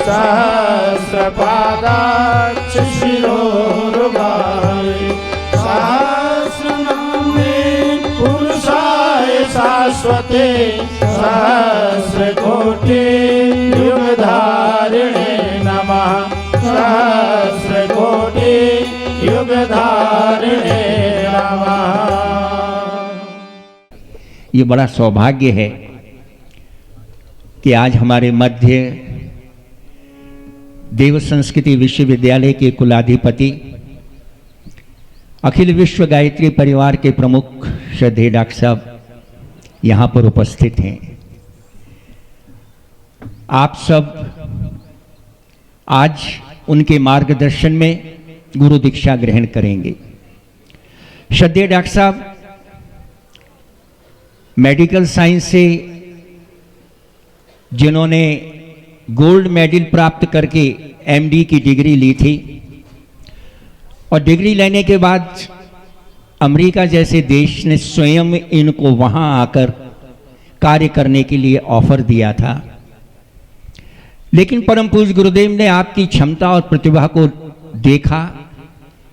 सहस्रपादाक्ष शिरोरुबाय सहस्रनामे पुरुषाय शाश्वते सहस्रकोटि युगधारिणे नमः सहस्रकोटि युगधारिणे नमः। ये बड़ा सौभाग्य है कि आज हमारे मध्य देव संस्कृति विश्वविद्यालय के कुलाधिपति अखिल विश्व गायत्री परिवार के प्रमुख श्रद्धेय डॉक्टर साहब यहाँ पर उपस्थित हैं। आप सब आज उनके मार्गदर्शन में गुरु दीक्षा ग्रहण करेंगे। श्रद्धेय डॉक्टर साहब मेडिकल साइंस से जिन्होंने गोल्ड मेडल प्राप्त करके एमडी की डिग्री ली थी और डिग्री लेने के बाद अमेरिका जैसे देश ने स्वयं इनको वहां आकर कार्य करने के लिए ऑफर दिया था, लेकिन परम पूज्य गुरुदेव ने आपकी क्षमता और प्रतिभा को देखा,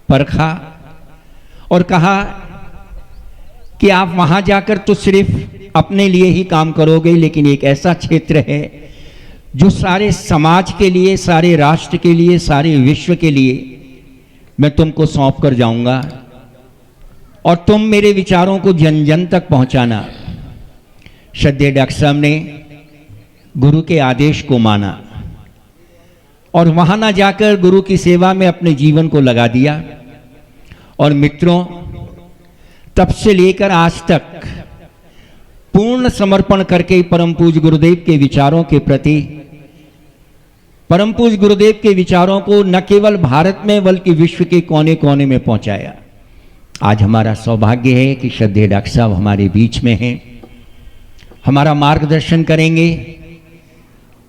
परखा और कहा कि आप वहां जाकर तो सिर्फ अपने लिए ही काम करोगे, लेकिन एक ऐसा क्षेत्र है जो सारे समाज के लिए, सारे राष्ट्र के लिए, सारे विश्व के लिए मैं तुमको सौंप कर जाऊंगा और तुम मेरे विचारों को जन जन तक पहुंचाना। श्रद्धेय डॉक्टर साहब ने गुरु के आदेश को माना और वहां ना जाकर गुरु की सेवा में अपने जीवन को लगा दिया। और मित्रों, तब से लेकर आज तक पूर्ण समर्पण करके परम पूज्य गुरुदेव के विचारों के प्रति, परम पूज्य गुरुदेव के विचारों को न केवल भारत में बल्कि विश्व के कोने कोने में पहुंचाया। आज हमारा सौभाग्य है कि श्रद्धेय डॉक्टर साहब हमारे बीच में हैं, हमारा मार्गदर्शन करेंगे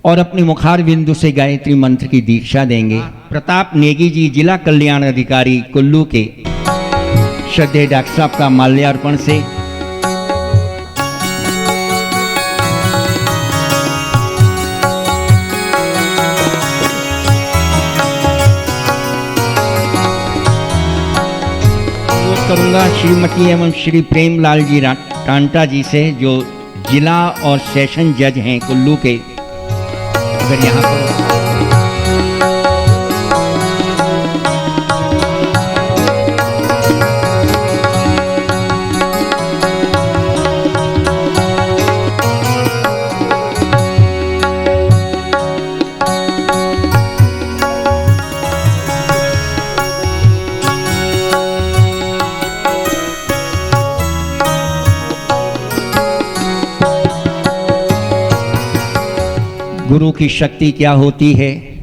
और अपने मुखार बिंदु से गायत्री मंत्र की दीक्षा देंगे। प्रताप नेगी जी, जिला कल्याण अधिकारी कुल्लू के, श्रद्धेय डॉक्टर साहब का माल्यार्पण से करूंगा श्रीमती एवं श्री प्रेमलाल जी टांटा जी से, जो जिला और सेशन जज हैं कुल्लू के। अगर यहाँ पर गुरु की शक्ति क्या होती है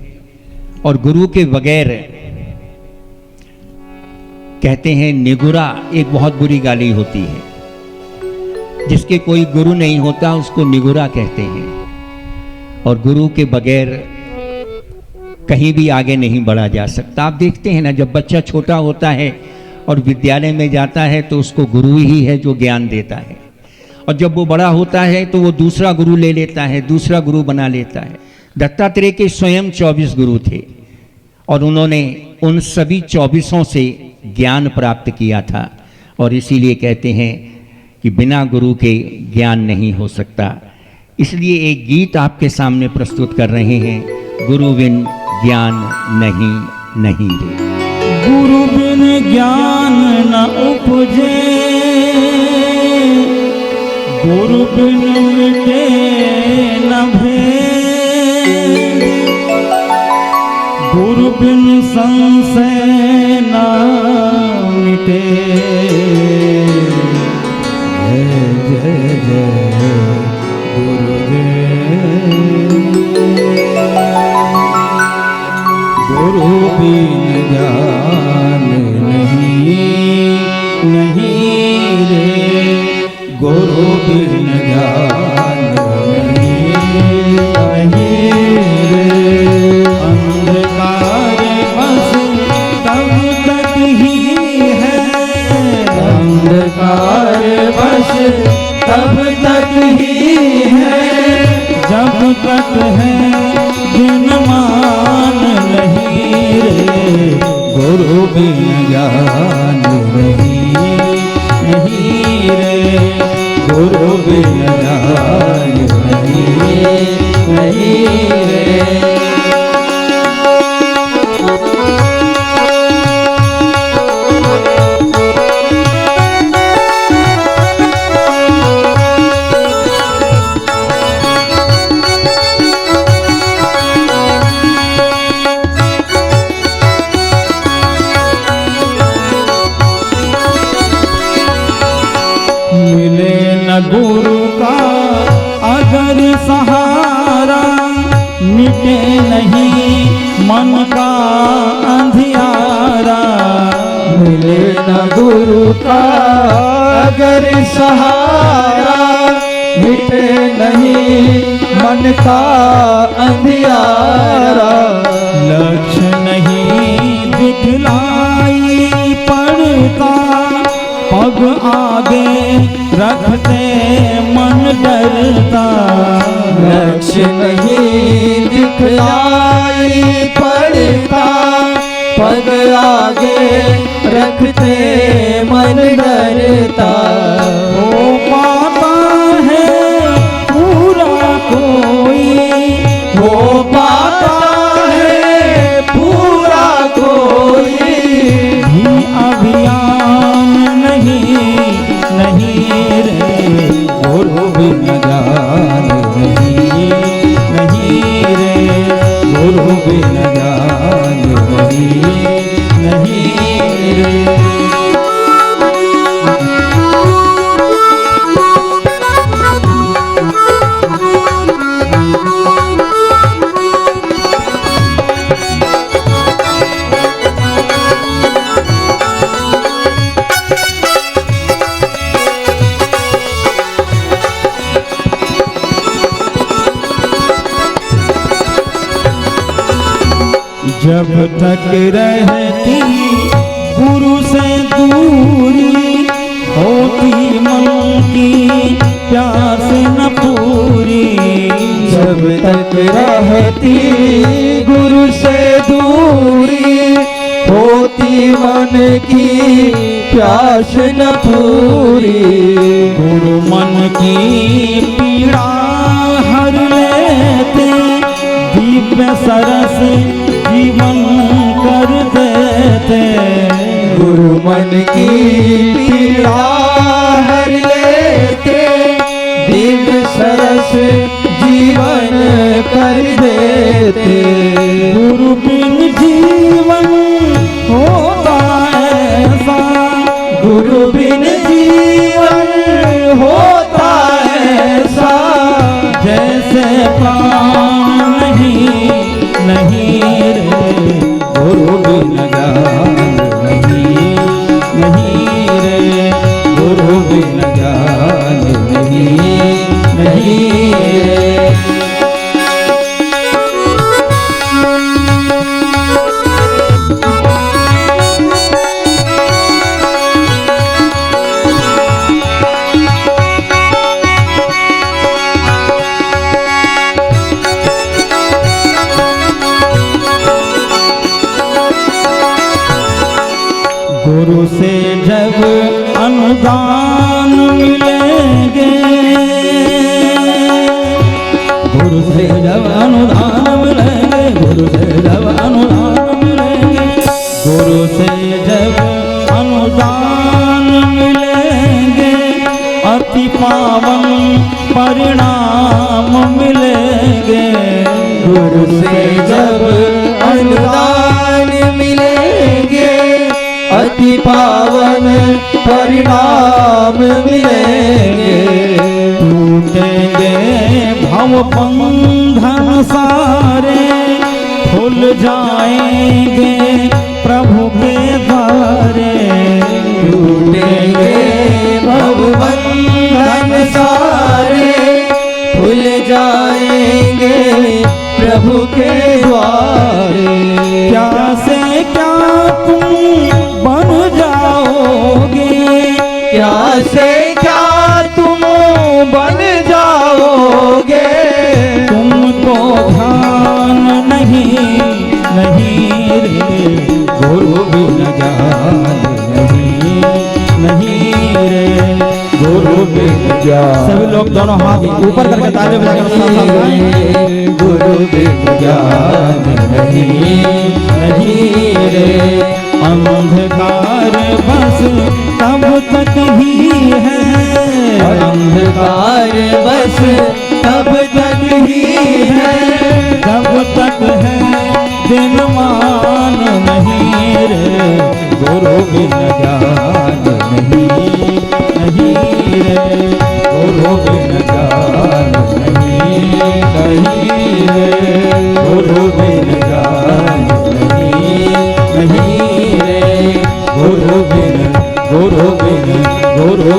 और गुरु के बगैर, कहते हैं निगुरा एक बहुत बुरी गाली होती है। जिसके कोई गुरु नहीं होता उसको निगुरा कहते हैं। और गुरु के बगैर कहीं भी आगे नहीं बढ़ा जा सकता। आप देखते हैं ना, जब बच्चा छोटा होता है और विद्यालय में जाता है तो उसको गुरु ही है जो ज्ञान देता है, और जब वो बड़ा होता है तो वो दूसरा गुरु ले लेता है, दूसरा गुरु बना लेता है। दत्तात्रेय के स्वयं 24 गुरु थे और उन्होंने उन सभी 24 से ज्ञान प्राप्त किया था। और इसीलिए कहते हैं कि बिना गुरु के ज्ञान नहीं हो सकता। इसलिए एक गीत आपके सामने प्रस्तुत कर रहे हैं, गुरु बिन ज्ञान नहीं रे। गुरु बिन ज्ञान न उपजे, गुरु बिन मिटे न भेद, गुरु बिन संशय न मिटे। जय जय जय गुरुदेव। गुरु बिन ज्ञान नहीं रे, गुरु बिन ज्ञान नहीं रे। अंधकार बस तब तक ही है, अंधकार बस तब तक ही है, जब तक है मिटे नहीं मन का अंधियारा। मिले न गुरु का अगर सहारा, मिटे नहीं मन का अंधियारा। लक्ष्य नहीं दिखलाई पड़ता, पग आगे रखते मन डरता। लक्ष्य नहीं दिखलाई पड़ता, पग आगे रखते मन डरता। हो पाता है पूरा कोई, हो पाता है पूरा कोई, भी अभियान नहीं रे गुरु बिन ज्ञान नहीं रे गुरु बिन ज्ञान नहीं रे। जब तक रहती गुरु से दूरी, होती मन की प्यास न पूरी। जब तक रहती गुरु से दूरी, होती मन की प्यास न पूरी। गुरु मन की पीड़ा हर लेते, दिव्य सरस जीवन कर देते। गुरु मन की पीड़ा हर लेते, दिव्य सरस जीवन कर देते। गुरु बिन जीवन होता ऐसा, गुरु बिन जीवन होता ऐसा, जैसे प्राण नहीं रे गुरु बिन ज्ञान नहीं रे गुरु बिन ज्ञान नहीं रे। गुरु से जब अनुदान मिलेंगे, गुरु से जब अनुदान मिलेंगे, गुरु से जब अनुदान मिलेंगे, गुरु से जब अनुदान मिलेंगे, अति पावन परिणाम मिलेंगे। गुरु से जब अनुदान मिलेंगे, अति पावन परिणाम मिलेंगे। टूटेंगे भव बंधन सारे, खुल जाएंगे प्रभु के द्वारे। टूटेंगे भव बंधन सारे, खुल जाएंगे प्रभु के द्वारे। क्या से क्या तुम बन जाओगे, क्या से क्या तुम बन जाओगे। तुमको ध्यान नहीं रे गुरु बिन ज्ञान नहीं रे गुरु बिन ज्ञान। सभी लोग दोनों हाथ ऊपर करके ताली बजाकर साथ साथ गाएं। गुरु बिन ज्ञान नहीं रे अंधकार बस तब तक ही है, अंधकार बस तब तक ही है, जब तक है दिनमान नहीं रे गुरु बिन ज्ञान नहीं रे गुरु बिन ज्ञान नहीं रे।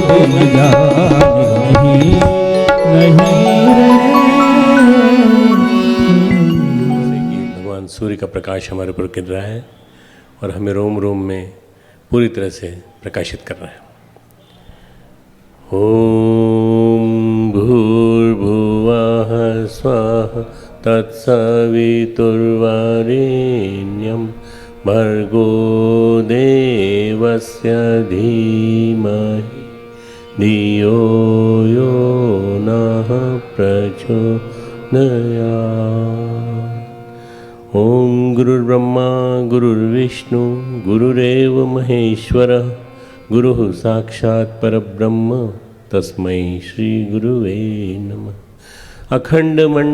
बिन ज्ञान नहीं रे। भगवान सूर्य का प्रकाश हमारे ऊपर गिर रहा है और हमें रोम रोम में पूरी तरह से प्रकाशित कर रहा है। ओम भूर्भुवः स्वः तत्सवितुर्वरेण्यं भर्गो देवस्य धीमहि धियो यो नः प्रचोदयात्। ओम गुरुर्ब्रह्मा गुरुर्विष्णु गुरुरेव महेश्वरः गुरुः साक्षात् परब्रह्म तस्मै श्री गुरुवे नमः। अखंडमंडलाकारं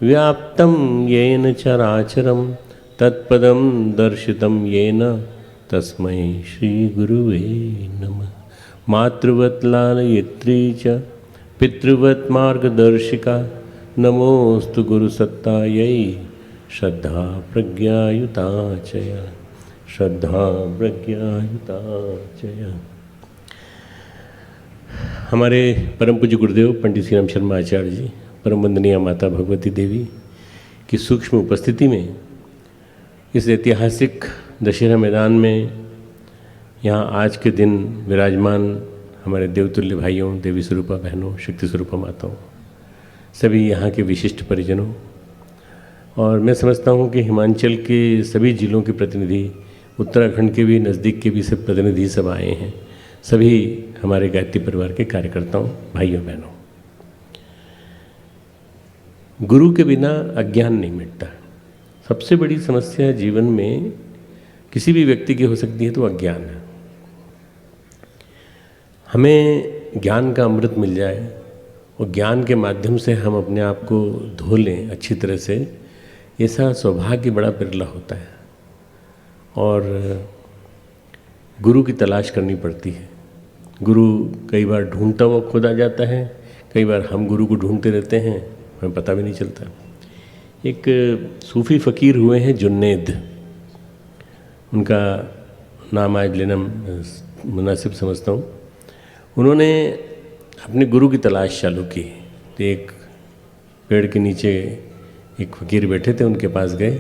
व्याप्तं येन चराचरं तत्पदं दर्शितं येन तस्मै श्री गुरुवे नमः। मातृवत् लालयित्री च पितृवत् मार्गदर्शिका नमोस्तु गुरुसत्तायै श्रद्धा प्रज्ञायुता च या। श्रद्धा प्रज्ञायुता च या। हमारे परम पूज्य गुरुदेव पंडित श्री राम शर्मा आचार्य जी, परम वंदनीय माता भगवती देवी की सूक्ष्म उपस्थिति में इस ऐतिहासिक दशहरा मैदान में यहाँ आज के दिन विराजमान हमारे देवतुल्य भाइयों, देवी स्वरूपा बहनों, शक्ति स्वरूपा माताओं, सभी यहाँ के विशिष्ट परिजनों, और मैं समझता हूँ कि हिमाचल के सभी जिलों के प्रतिनिधि, उत्तराखंड के भी नज़दीक के भी सब प्रतिनिधि सब आए हैं, सभी हमारे गायत्री परिवार के कार्यकर्ताओं, भाइयों बहनों। गुरु के बिना अज्ञान नहीं मिटता। सबसे बड़ी समस्या जीवन में किसी भी व्यक्ति की हो सकती है तो अज्ञान है। हमें ज्ञान का अमृत मिल जाए और ज्ञान के माध्यम से हम अपने आप को धो लें अच्छी तरह से, ऐसा सौभाग्य बड़ा बिरला होता है। और गुरु की तलाश करनी पड़ती है। गुरु कई बार ढूंढता हुआ खुद आ जाता है, कई बार हम गुरु को ढूंढते रहते हैं, हमें पता भी नहीं चलता। एक सूफ़ी फ़कीर हुए हैं जुन्नैद, उनका नाम आज लेना मुनासिब समझता हूँ। उन्होंने अपने गुरु की तलाश चालू की। तो एक पेड़ के नीचे एक फ़कीर बैठे थे, उनके पास गए,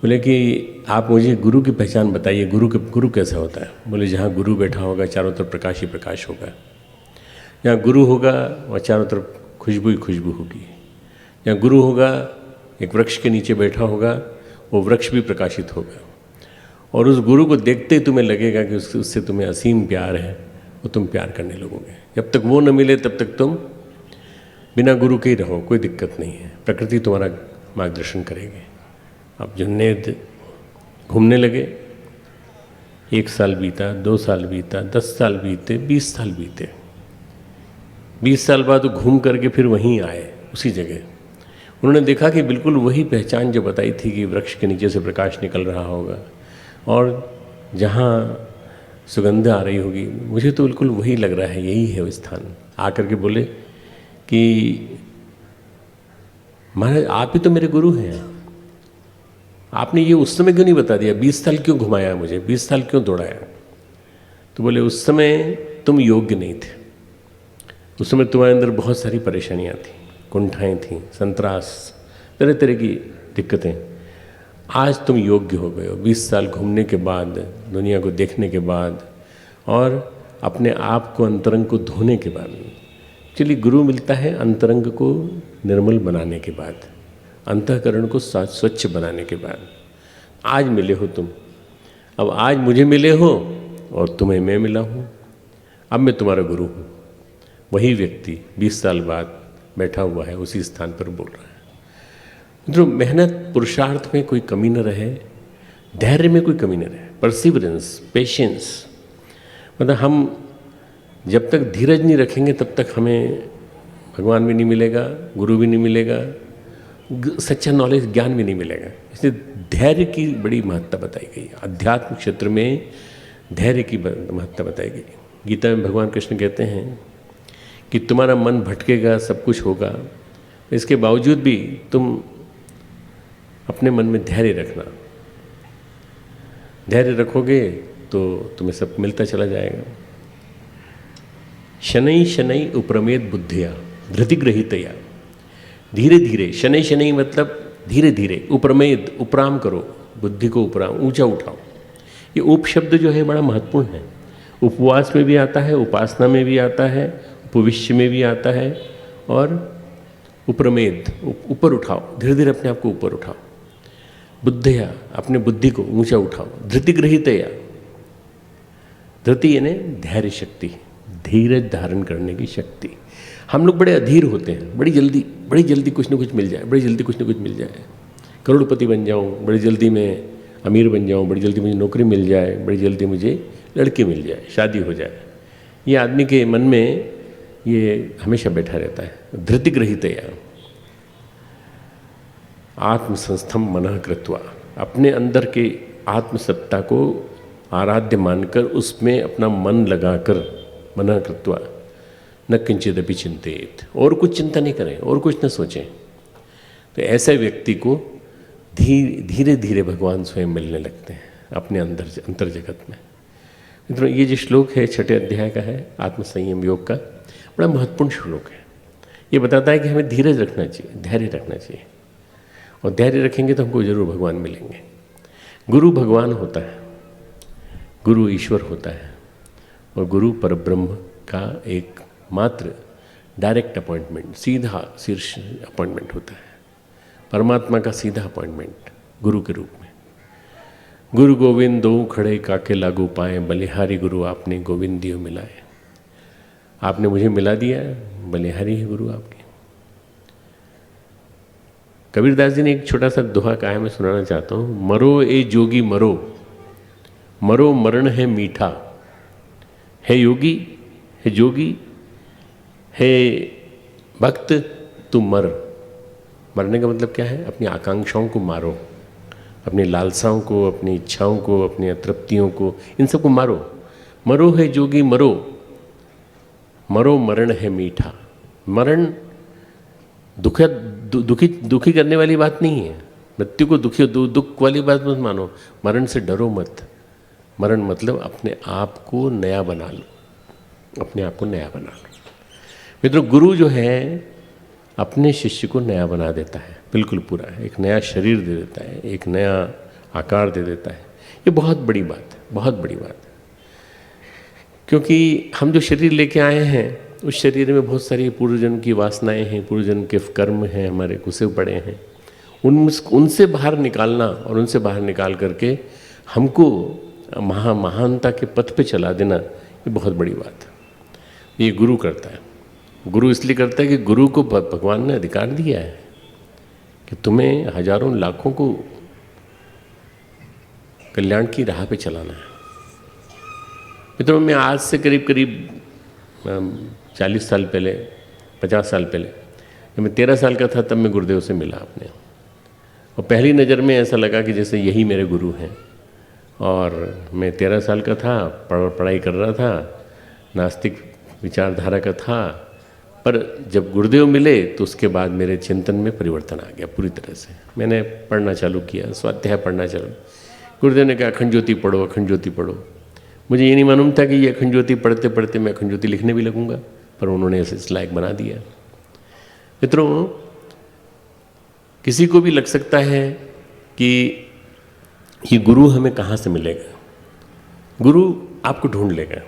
बोले कि आप मुझे गुरु की पहचान बताइए, गुरु कैसा होता है। बोले जहाँ गुरु बैठा होगा चारों तरफ प्रकाश ही प्रकाश होगा, जहाँ गुरु होगा वहाँ चारों तरफ खुशबू ही खुशबू होगी, जहाँ गुरु होगा एक वृक्ष के नीचे बैठा होगा वो वृक्ष भी प्रकाशित होगा, और उस गुरु को देखते ही तुम्हें लगेगा कि उससे तुम्हें असीम प्यार है, वो तुम प्यार करने लगोगे। जब तक वो न मिले तब तक तुम बिना गुरु के ही रहो, कोई दिक्कत नहीं है, प्रकृति तुम्हारा मार्गदर्शन करेगी। अब जुन्नैद घूमने लगे। 1 साल बीता, 2 साल बीता, 10 साल बीते, 20 साल बीते। 20 साल बाद वो घूम करके फिर वहीं आए, उसी जगह। उन्होंने देखा कि बिल्कुल वही पहचान जो बताई थी कि वृक्ष के नीचे से प्रकाश निकल रहा होगा और जहाँ सुगंध आ रही होगी, मुझे तो बिल्कुल वही लग रहा है, यही है वो स्थान। आकर के बोले कि महाराज आप ही तो मेरे गुरु हैं, आपने ये उस समय क्यों नहीं बता दिया, 20 साल क्यों घुमाया मुझे, 20 साल क्यों दौड़ाया। तो बोले उस समय तुम योग्य नहीं थे, उस समय तुम्हारे अंदर बहुत सारी परेशानियाँ थीं, कुंठाएँ थीं, संतरास, तरह तरह की दिक्कतें। आज तुम योग्य हो गए हो, 20 साल घूमने के बाद, दुनिया को देखने के बाद और अपने आप को, अंतरंग को धोने के बाद। चलिए गुरु मिलता है अंतरंग को निर्मल बनाने के बाद, अंतःकरण को स्वच्छ बनाने के बाद। आज मिले हो तुम, अब आज मुझे मिले हो और तुम्हें मैं मिला हूँ, अब मैं तुम्हारा गुरु हूँ। वही व्यक्ति 20 साल बाद बैठा हुआ है उसी स्थान पर बोल रहा है। जो मेहनत पुरुषार्थ में कोई कमी न रहे, धैर्य में कोई कमी न रहे, परसिवरेंस, पेशेंस, मतलब हम जब तक धीरज नहीं रखेंगे तब तक हमें भगवान भी नहीं मिलेगा, गुरु भी नहीं मिलेगा, सच्चा नॉलेज, ज्ञान भी नहीं मिलेगा। इसलिए धैर्य की बड़ी महत्ता बताई गई। अध्यात्म क्षेत्र में धैर्य की महत्ता बताई गई। गीता में भगवान कृष्ण कहते हैं कि तुम्हारा मन भटकेगा, सब कुछ होगा, इसके बावजूद भी तुम अपने मन में धैर्य रखना। धैर्य रखोगे तो तुम्हें सब मिलता चला जाएगा। शनै शनै उपरमेद बुद्धिया धृतिग्रहितया। धीरे धीरे, शनै शनै मतलब धीरे धीरे, उपरमेद उपराम करो, बुद्धि को उपराम ऊंचा उठाओ। ये उप शब्द जो है बड़ा महत्वपूर्ण है। उपवास में भी आता है, उपासना में भी आता है, उपविश्य में भी आता है, और उपरमेद ऊपर उठाओ, धीरे धीरे अपने आप को ऊपर उठाओ। बुद्धिया अपने बुद्धि को ऊंचा उठाओ। धृतिग्रहितया, धृति यानी धैर्य शक्ति, धीरज धारण करने की शक्ति। हम लोग बड़े अधीर होते हैं, बड़ी जल्दी कुछ ना कुछ मिल जाए, बड़ी जल्दी कुछ ना कुछ मिल जाए, करोड़पति बन जाऊं, बड़ी जल्दी मैं अमीर बन जाऊं, बड़ी जल्दी मुझे नौकरी मिल जाए, बड़ी जल्दी मुझे लड़की मिल जाए, शादी हो जाए। ये आदमी के मन में ये हमेशा बैठा रहता है। धृतिग्रहितया आत्मसंस्थम मनः कृत्वा, अपने अंदर के आत्मसत्ता को आराध्य मानकर उसमें अपना मन लगाकर, मनः कृत्वा न किंचिदपि चिंतित, और कुछ चिंता नहीं करें और कुछ न सोचें। तो ऐसे व्यक्ति को धीरे धीरे भगवान स्वयं मिलने लगते हैं अपने अंतर जगत में। मित्रों, ये जो श्लोक है 6 अध्याय का है, आत्मसंयम योग का, बड़ा महत्वपूर्ण श्लोक है। ये बताता है कि हमें धीरज रखना चाहिए, धैर्य रखना चाहिए, और धैर्य रखेंगे तो हमको जरूर भगवान मिलेंगे। गुरु भगवान होता है, गुरु ईश्वर होता है, और गुरु परब्रह्म का एक मात्र डायरेक्ट अपॉइंटमेंट, सीधा शीर्ष अपॉइंटमेंट होता है। परमात्मा का सीधा अपॉइंटमेंट गुरु के रूप में। गुरु गोविंद दो खड़े काके लागू पाए, बलिहारी गुरु आपने गोविंद दियो मिलाए। आपने मुझे मिला दिया, बलिहारी है गुरु आपकी। कबीरदास जी ने एक छोटा सा दोहा कहा है, मैं सुनाना चाहता हूँ। मरो ए जोगी मरो, मरो मरण है मीठा, है योगी है जोगी है भक्त तू मर। मरने का मतलब क्या है? अपनी आकांक्षाओं को मारो, अपनी लालसाओं को, अपनी इच्छाओं को, अपनी अतृप्तियों को, इन सबको मारो। मरो है जोगी मरो, मरो मरण है मीठा। मरण दुखी करने वाली बात नहीं है। मृत्यु को दुख वाली बात मत मानो। मरण से डरो मत। मरण मतलब अपने आप को नया बना लो, अपने आप को नया बना लो। मित्रों, गुरु जो है अपने शिष्य को नया बना देता है, बिल्कुल पूरा, एक नया शरीर दे देता है, एक नया आकार दे देता है। ये बहुत बड़ी बात है, बहुत बड़ी बात है। क्योंकि हम जो शरीर लेके आए हैं, उस शरीर में बहुत सारी पूर्वजन्म की वासनाएं हैं, पूर्वजन्म के कर्म हैं, हमारे घुसे पड़े हैं। उनसे बाहर निकालना, और उनसे बाहर निकाल करके हमको महानता के पथ पे चला देना, ये बहुत बड़ी बात है। ये गुरु करता है। गुरु इसलिए करता है कि गुरु को भगवान ने अधिकार दिया है कि तुम्हें हजारों लाखों को कल्याण की राह पे चलाना है। मित्रों, मैं आज से करीब 40 साल पहले, 50 साल पहले, जब मैं 13 साल का था, तब मैं गुरुदेव से मिला अपने, और पहली नज़र में ऐसा लगा कि जैसे यही मेरे गुरु हैं। और मैं 13 साल का था, पढ़ाई कर रहा था, नास्तिक विचारधारा का था, पर जब गुरुदेव मिले तो उसके बाद मेरे चिंतन में परिवर्तन आ गया पूरी तरह से। मैंने पढ़ना चालू किया, स्वाध्याय पढ़ना चालू। गुरुदेव ने कहा अखंड ज्योति पढ़ो, अखंड ज्योति पढ़ो। मुझे ये नहीं मालूम था कि ये अखंड ज्योति पढ़ते पढ़ते मैं अखंड ज्योति लिखने भी लगूंगा, पर उन्होंने ऐसे इस लायक बना दिया। मित्रों, किसी को भी लग सकता है कि ये गुरु हमें कहाँ से मिलेगा। गुरु आपको ढूंढ लेगा।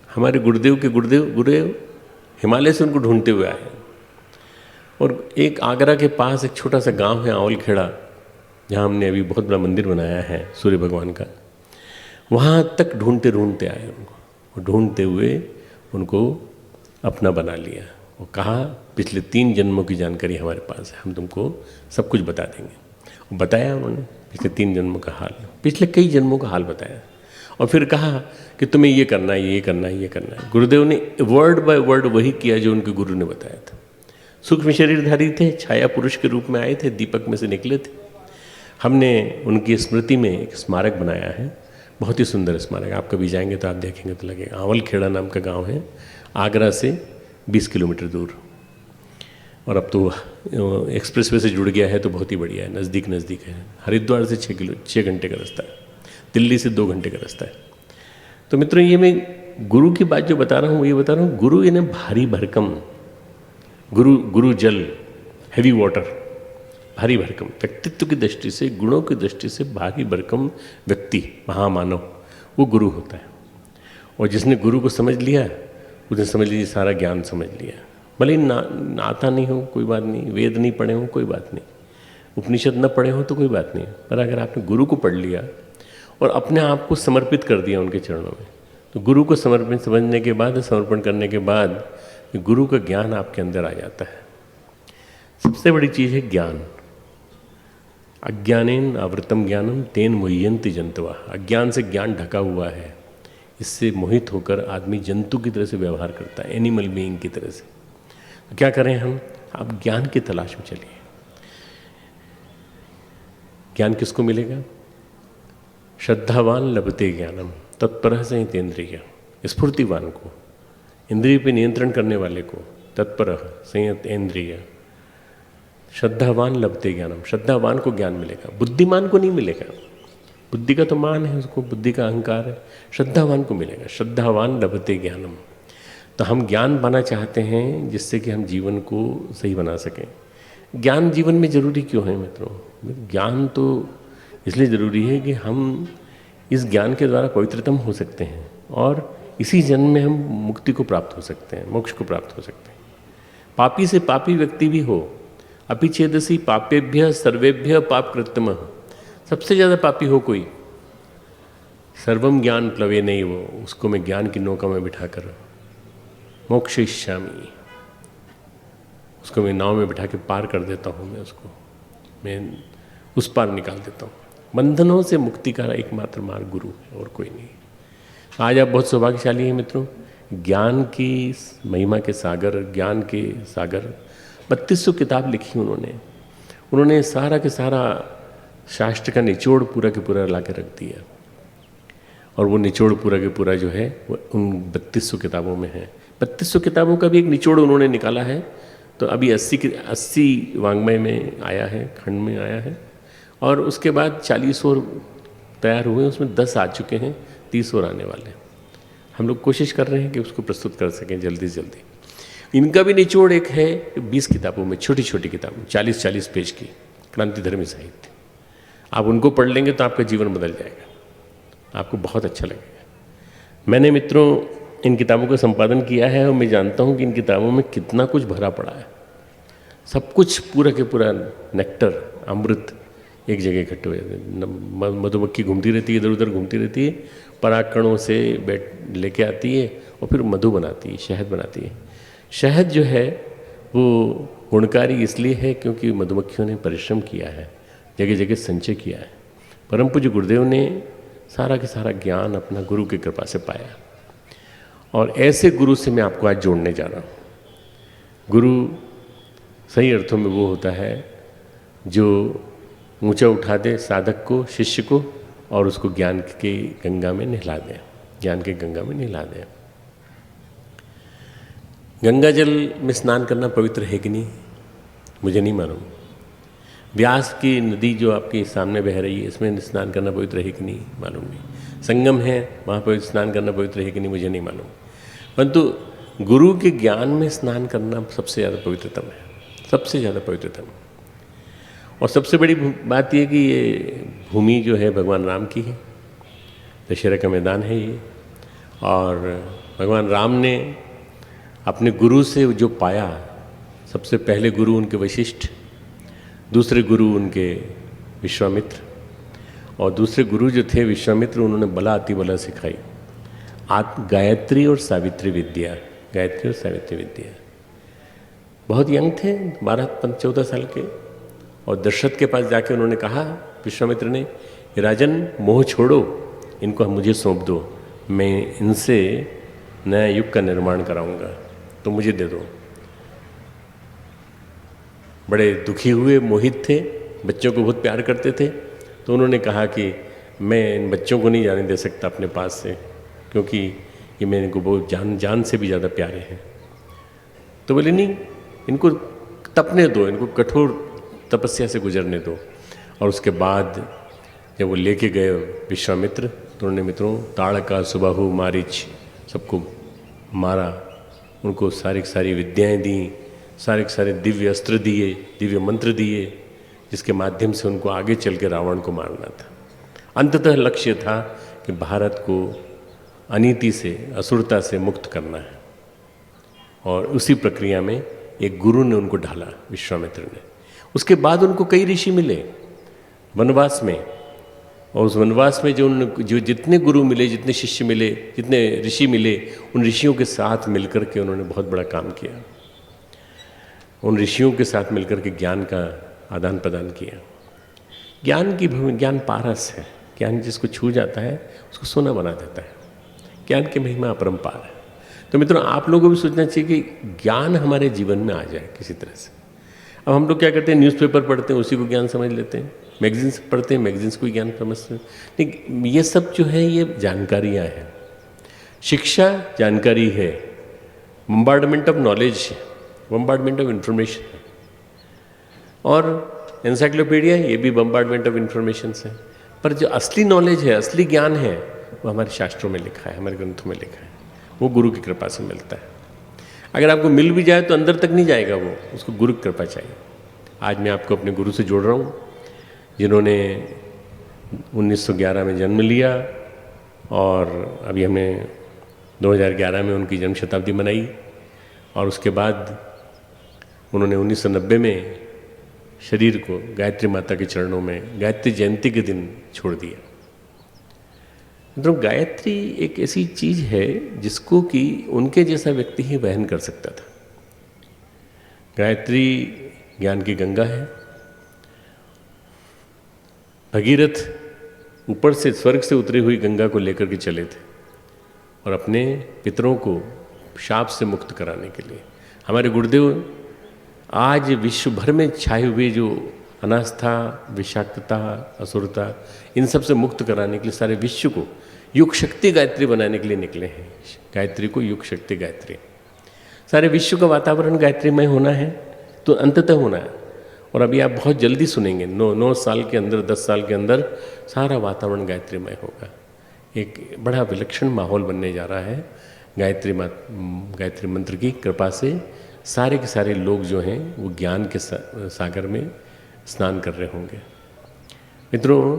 हमारे गुरुदेव के गुरुदेव हिमालय से उनको ढूंढते हुए आए। और एक आगरा के पास एक छोटा सा गांव है आंवल खेड़ा, जहाँ हमने अभी बहुत बड़ा मंदिर बनाया है सूर्य भगवान का। वहाँ तक ढूंढते ढूंढते आए उनको, और ढूंढते हुए उनको अपना बना लिया। वो कहा पिछले 3 जन्मों की जानकारी हमारे पास है, हम तुमको सब कुछ बता देंगे। बताया उन्होंने पिछले 3 जन्मों का हाल, पिछले कई जन्मों का हाल बताया, और फिर कहा कि तुम्हें ये करना है, ये करना है, ये करना है। गुरुदेव ने वर्ड बाय वर्ड वही किया जो उनके गुरु ने बताया था। सूक्ष्म शरीरधारी थे, छाया पुरुष के रूप में आए थे, दीपक में से निकले थे। हमने उनकी स्मृति में एक स्मारक बनाया है, बहुत ही सुंदर स्मारक। आप कभी जाएंगे तो आप देखेंगे तो लगेगा। आंवल खेड़ा नाम का गाँव है, आगरा से 20 किलोमीटर दूर, और अब तो एक्सप्रेसवे से जुड़ गया है तो बहुत ही बढ़िया है, नज़दीक है। हरिद्वार से 6 घंटे का रास्ता है, दिल्ली से 2 घंटे का रास्ता है। तो मित्रों, ये मैं गुरु की बात जो बता रहा हूँ वो ये बता रहा हूँ, गुरु यानी भारी भरकम, गुरु जल, हैवी वाटर, भारी भरकम व्यक्तित्व की दृष्टि से, गुणों की दृष्टि से भारी भरकम व्यक्ति, महामानव, वो गुरु होता है। और जिसने गुरु को समझ लिया उसने समझ लीजिए सारा ज्ञान समझ लिया। भले आता नहीं हो कोई बात नहीं, वेद नहीं पढ़े हो कोई बात नहीं, उपनिषद न पढ़े हो तो कोई बात नहीं, पर अगर आपने गुरु को पढ़ लिया और अपने आप को समर्पित कर दिया उनके चरणों में, तो गुरु को समर्पित समझने के बाद, समर्पण करने के बाद गुरु का ज्ञान आपके अंदर आ जाता है। सबसे बड़ी चीज़ है ज्ञान। अज्ञानेन आवृतम ज्ञानम तेन मुह्यन्ति जंतवा। अज्ञान से ज्ञान ढका हुआ है, इससे मोहित होकर आदमी जंतु की तरह से व्यवहार करता है, एनिमल बीइंग की तरह से। तो क्या करें हम? आप ज्ञान की तलाश में चलिए। ज्ञान किसको मिलेगा? श्रद्धावान लभते ज्ञानम तत्पर संयतेन्द्रिय। स्फूर्तिवान को, इंद्रिय पे नियंत्रण करने वाले को, तत्पर संयतेन्द्रिय। श्रद्धावान लभते ज्ञानम, श्रद्धावान को ज्ञान मिलेगा, बुद्धिमान को नहीं मिलेगा। बुद्धि का तो मान है, उसको बुद्धि का अहंकार है, श्रद्धावान को मिलेगा। श्रद्धावान लभते ज्ञानम। तो हम ज्ञान पाना चाहते हैं जिससे कि हम जीवन को सही बना सकें। ज्ञान जीवन में जरूरी क्यों है मित्रों? ज्ञान तो इसलिए ज़रूरी है कि हम इस ज्ञान के द्वारा पवित्रतम हो सकते हैं और इसी जन्म में हम मुक्ति को प्राप्त हो सकते हैं, मोक्ष को प्राप्त हो सकते हैं। पापी से पापी व्यक्ति भी हो, अपि चेदसि पापेभ्य सर्वेभ्य पाप कृत्तम। सबसे ज़्यादा पापी हो कोई, सर्वम ज्ञान प्लवे नहीं, वो उसको मैं ज्ञान की नौका में बिठाकर मोक्षयिष्यामि, उसको मैं नाव में बिठा के पार कर देता हूँ, मैं उस पार निकाल देता हूँ। बंधनों से मुक्ति का एकमात्र मार्ग गुरु है और कोई नहीं। आज आप बहुत सौभाग्यशाली हैं मित्रों, ज्ञान की महिमा के सागर, ज्ञान के सागर, 3200 किताब लिखी उन्होंने सारा के सारा शास्त्र का निचोड़ पूरा के पूरा ला के रख दिया। और वो निचोड़ पूरा के पूरा जो है वो उन 3200 किताबों में है। 3200 किताबों का भी एक निचोड़ उन्होंने निकाला है, तो अभी 80 वाङ्मय में आया है, खंड में आया है। और उसके बाद 40 और तैयार हुए, उसमें 10 आ चुके हैं, 30 और आने वाले हैं। हम लोग कोशिश कर रहे हैं कि उसको प्रस्तुत कर सकें जल्दी से जल्दी। इनका भी निचोड़ एक है 20 किताबों में, छोटी छोटी किताबें 40-40 पेज की, क्रांतिधर्मी साहित्य। आप उनको पढ़ लेंगे तो आपका जीवन बदल जाएगा, आपको बहुत अच्छा लगेगा। मैंने मित्रों इन किताबों का संपादन किया है और मैं जानता हूँ कि इन किताबों में कितना कुछ भरा पड़ा है। सब कुछ पूरा के पूरा नेक्टर, अमृत एक जगह इकट्ठे हुए। मधुमक्खी घूमती रहती है, इधर उधर घूमती रहती है, परागकणों से लेके आती है और फिर मधु बनाती है, शहद बनाती है। शहद जो है वो गुणकारी इसलिए है क्योंकि मधुमक्खियों ने परिश्रम किया है, जगह जगह संचय किया है। परम पूज्य गुरुदेव ने सारा के सारा ज्ञान अपना गुरु की कृपा से पाया, और ऐसे गुरु से मैं आपको आज जोड़ने जा रहा हूँ। गुरु सही अर्थों में वो होता है जो ऊंचा उठा दे साधक को, शिष्य को, और उसको ज्ञान के गंगा में नहला दे, ज्ञान के गंगा में नहला दे। गंगा जल में स्नान करना पवित्र है कि नहीं, मुझे नहीं मालूम। व्यास की नदी जो आपके सामने बह रही है, इसमें स्नान करना पवित्र है कि नहीं, मालूम नहीं। संगम है, वहाँ पर स्नान करना पवित्र है कि नहीं, मुझे नहीं मालूम। परंतु गुरु के ज्ञान में स्नान करना सबसे ज़्यादा पवित्रतम है, सबसे ज़्यादा पवित्रतम। और सबसे बड़ी बात यह कि ये भूमि जो है भगवान राम की है, दशहरा का मैदान है ये। और भगवान राम ने अपने गुरु से जो पाया, सबसे पहले गुरु उनके वशिष्ठ, दूसरे गुरु उनके विश्वामित्र, और दूसरे गुरु जो थे विश्वामित्र, उन्होंने बला अति बला सिखाई, गायत्री और सावित्री विद्या, गायत्री और सावित्री विद्या। बहुत यंग थे, 12-14 साल के, और दशरथ के पास जाके उन्होंने कहा विश्वामित्र ने, राजन मोह छोड़ो, इनको मुझे सौंप दो, मैं इनसे नया युग का निर्माण कराऊंगा, तो मुझे दे दो। बड़े दुखी हुए, मोहित थे, बच्चों को बहुत प्यार करते थे, तो उन्होंने कहा कि मैं इन बच्चों को नहीं जाने दे सकता अपने पास से, क्योंकि ये मैं इनको बहुत जान से भी ज़्यादा प्यारे हैं। तो बोले नहीं, इनको तपने दो, इनको कठोर तपस्या से गुजरने दो। और उसके बाद जब वो लेके गए विश्वामित्र, तो उन्होंने मित्रों ताड़का सुबाहु मारिच सबको मारा, उनको सारी की सारी विद्याएं दी, सारे के सारे दिव्य अस्त्र दिए, दिव्य मंत्र दिए, जिसके माध्यम से उनको आगे चल के रावण को मारना था। अंततः लक्ष्य था कि भारत को अनीति से, असुरता से मुक्त करना है। और उसी प्रक्रिया में एक गुरु ने उनको ढाला, विश्वामित्र ने। उसके बाद उनको कई ऋषि मिले वनवास में, और उस वनवास में जो जितने गुरु मिले, जितने शिष्य मिले, जितने ऋषि मिले, उन ऋषियों के साथ मिलकर के उन्होंने बहुत बड़ा काम किया। उन ऋषियों के साथ मिलकर के ज्ञान का आदान प्रदान किया। ज्ञान की भूमि, ज्ञान पारस है। ज्ञान जिसको छू जाता है उसको सोना बना देता है। ज्ञान की महिमा अपरंपार है। तो मित्रों, आप लोगों को भी सोचना चाहिए कि ज्ञान हमारे जीवन में आ जाए किसी तरह से। अब हम लोग क्या करते हैं, न्यूज़पेपर पढ़ते हैं, उसी को ज्ञान समझ लेते हैं, मैगजीन्स पढ़ते हैं, मैगजीन्स को ज्ञान समझते हैं। लेकिन ये सब जो है ये जानकारियाँ हैं। शिक्षा जानकारी है, बम्बार्डमेंट ऑफ नॉलेज है, बम्बार्डमेंट ऑफ इंफॉर्मेशन है, और एनसाइक्लोपीडिया ये भी बम्बार्डमेंट ऑफ इंफॉर्मेशन है। पर जो असली नॉलेज है, असली ज्ञान है, वो हमारे शास्त्रों में लिखा है, हमारे ग्रंथों में लिखा है। वो गुरु की कृपा से मिलता है। अगर आपको मिल भी जाए तो अंदर तक नहीं जाएगा वो, उसको गुरु की कृपा चाहिए। आज मैं आपको अपने गुरु से जोड़ रहा हूँ, जिन्होंने 1911 में जन्म लिया, और अभी हमने 2011 में उनकी जन्म शताब्दी मनाई, और उसके बाद उन्होंने 1990 में शरीर को गायत्री माता के चरणों में गायत्री जयंती के दिन छोड़ दिया। मतलब गायत्री एक ऐसी चीज है जिसको कि उनके जैसा व्यक्ति ही वहन कर सकता था। गायत्री ज्ञान की गंगा है। भगीरथ ऊपर से, स्वर्ग से उतरी हुई गंगा को लेकर के चले थे, और अपने पितरों को शाप से मुक्त कराने के लिए। हमारे गुरुदेव आज विश्व भर में छाई हुई जो अनास्था, विषाक्तता, असुरता, इन सब से मुक्त कराने के लिए सारे विश्व को युग शक्ति गायत्री बनाने के लिए निकले हैं। गायत्री को युग शक्ति गायत्री, सारे विश्व का वातावरण गायत्रीमय होना है, तो अंततः होना है। और अभी आप बहुत जल्दी सुनेंगे, 9 साल के अंदर, 10 साल के अंदर सारा वातावरण गायत्रीमय होगा। एक बड़ा विलक्षण माहौल बनने जा रहा है। गायत्री मंत्र की कृपा से सारे के सारे लोग जो हैं वो ज्ञान के सागर में स्नान कर रहे होंगे। मित्रों,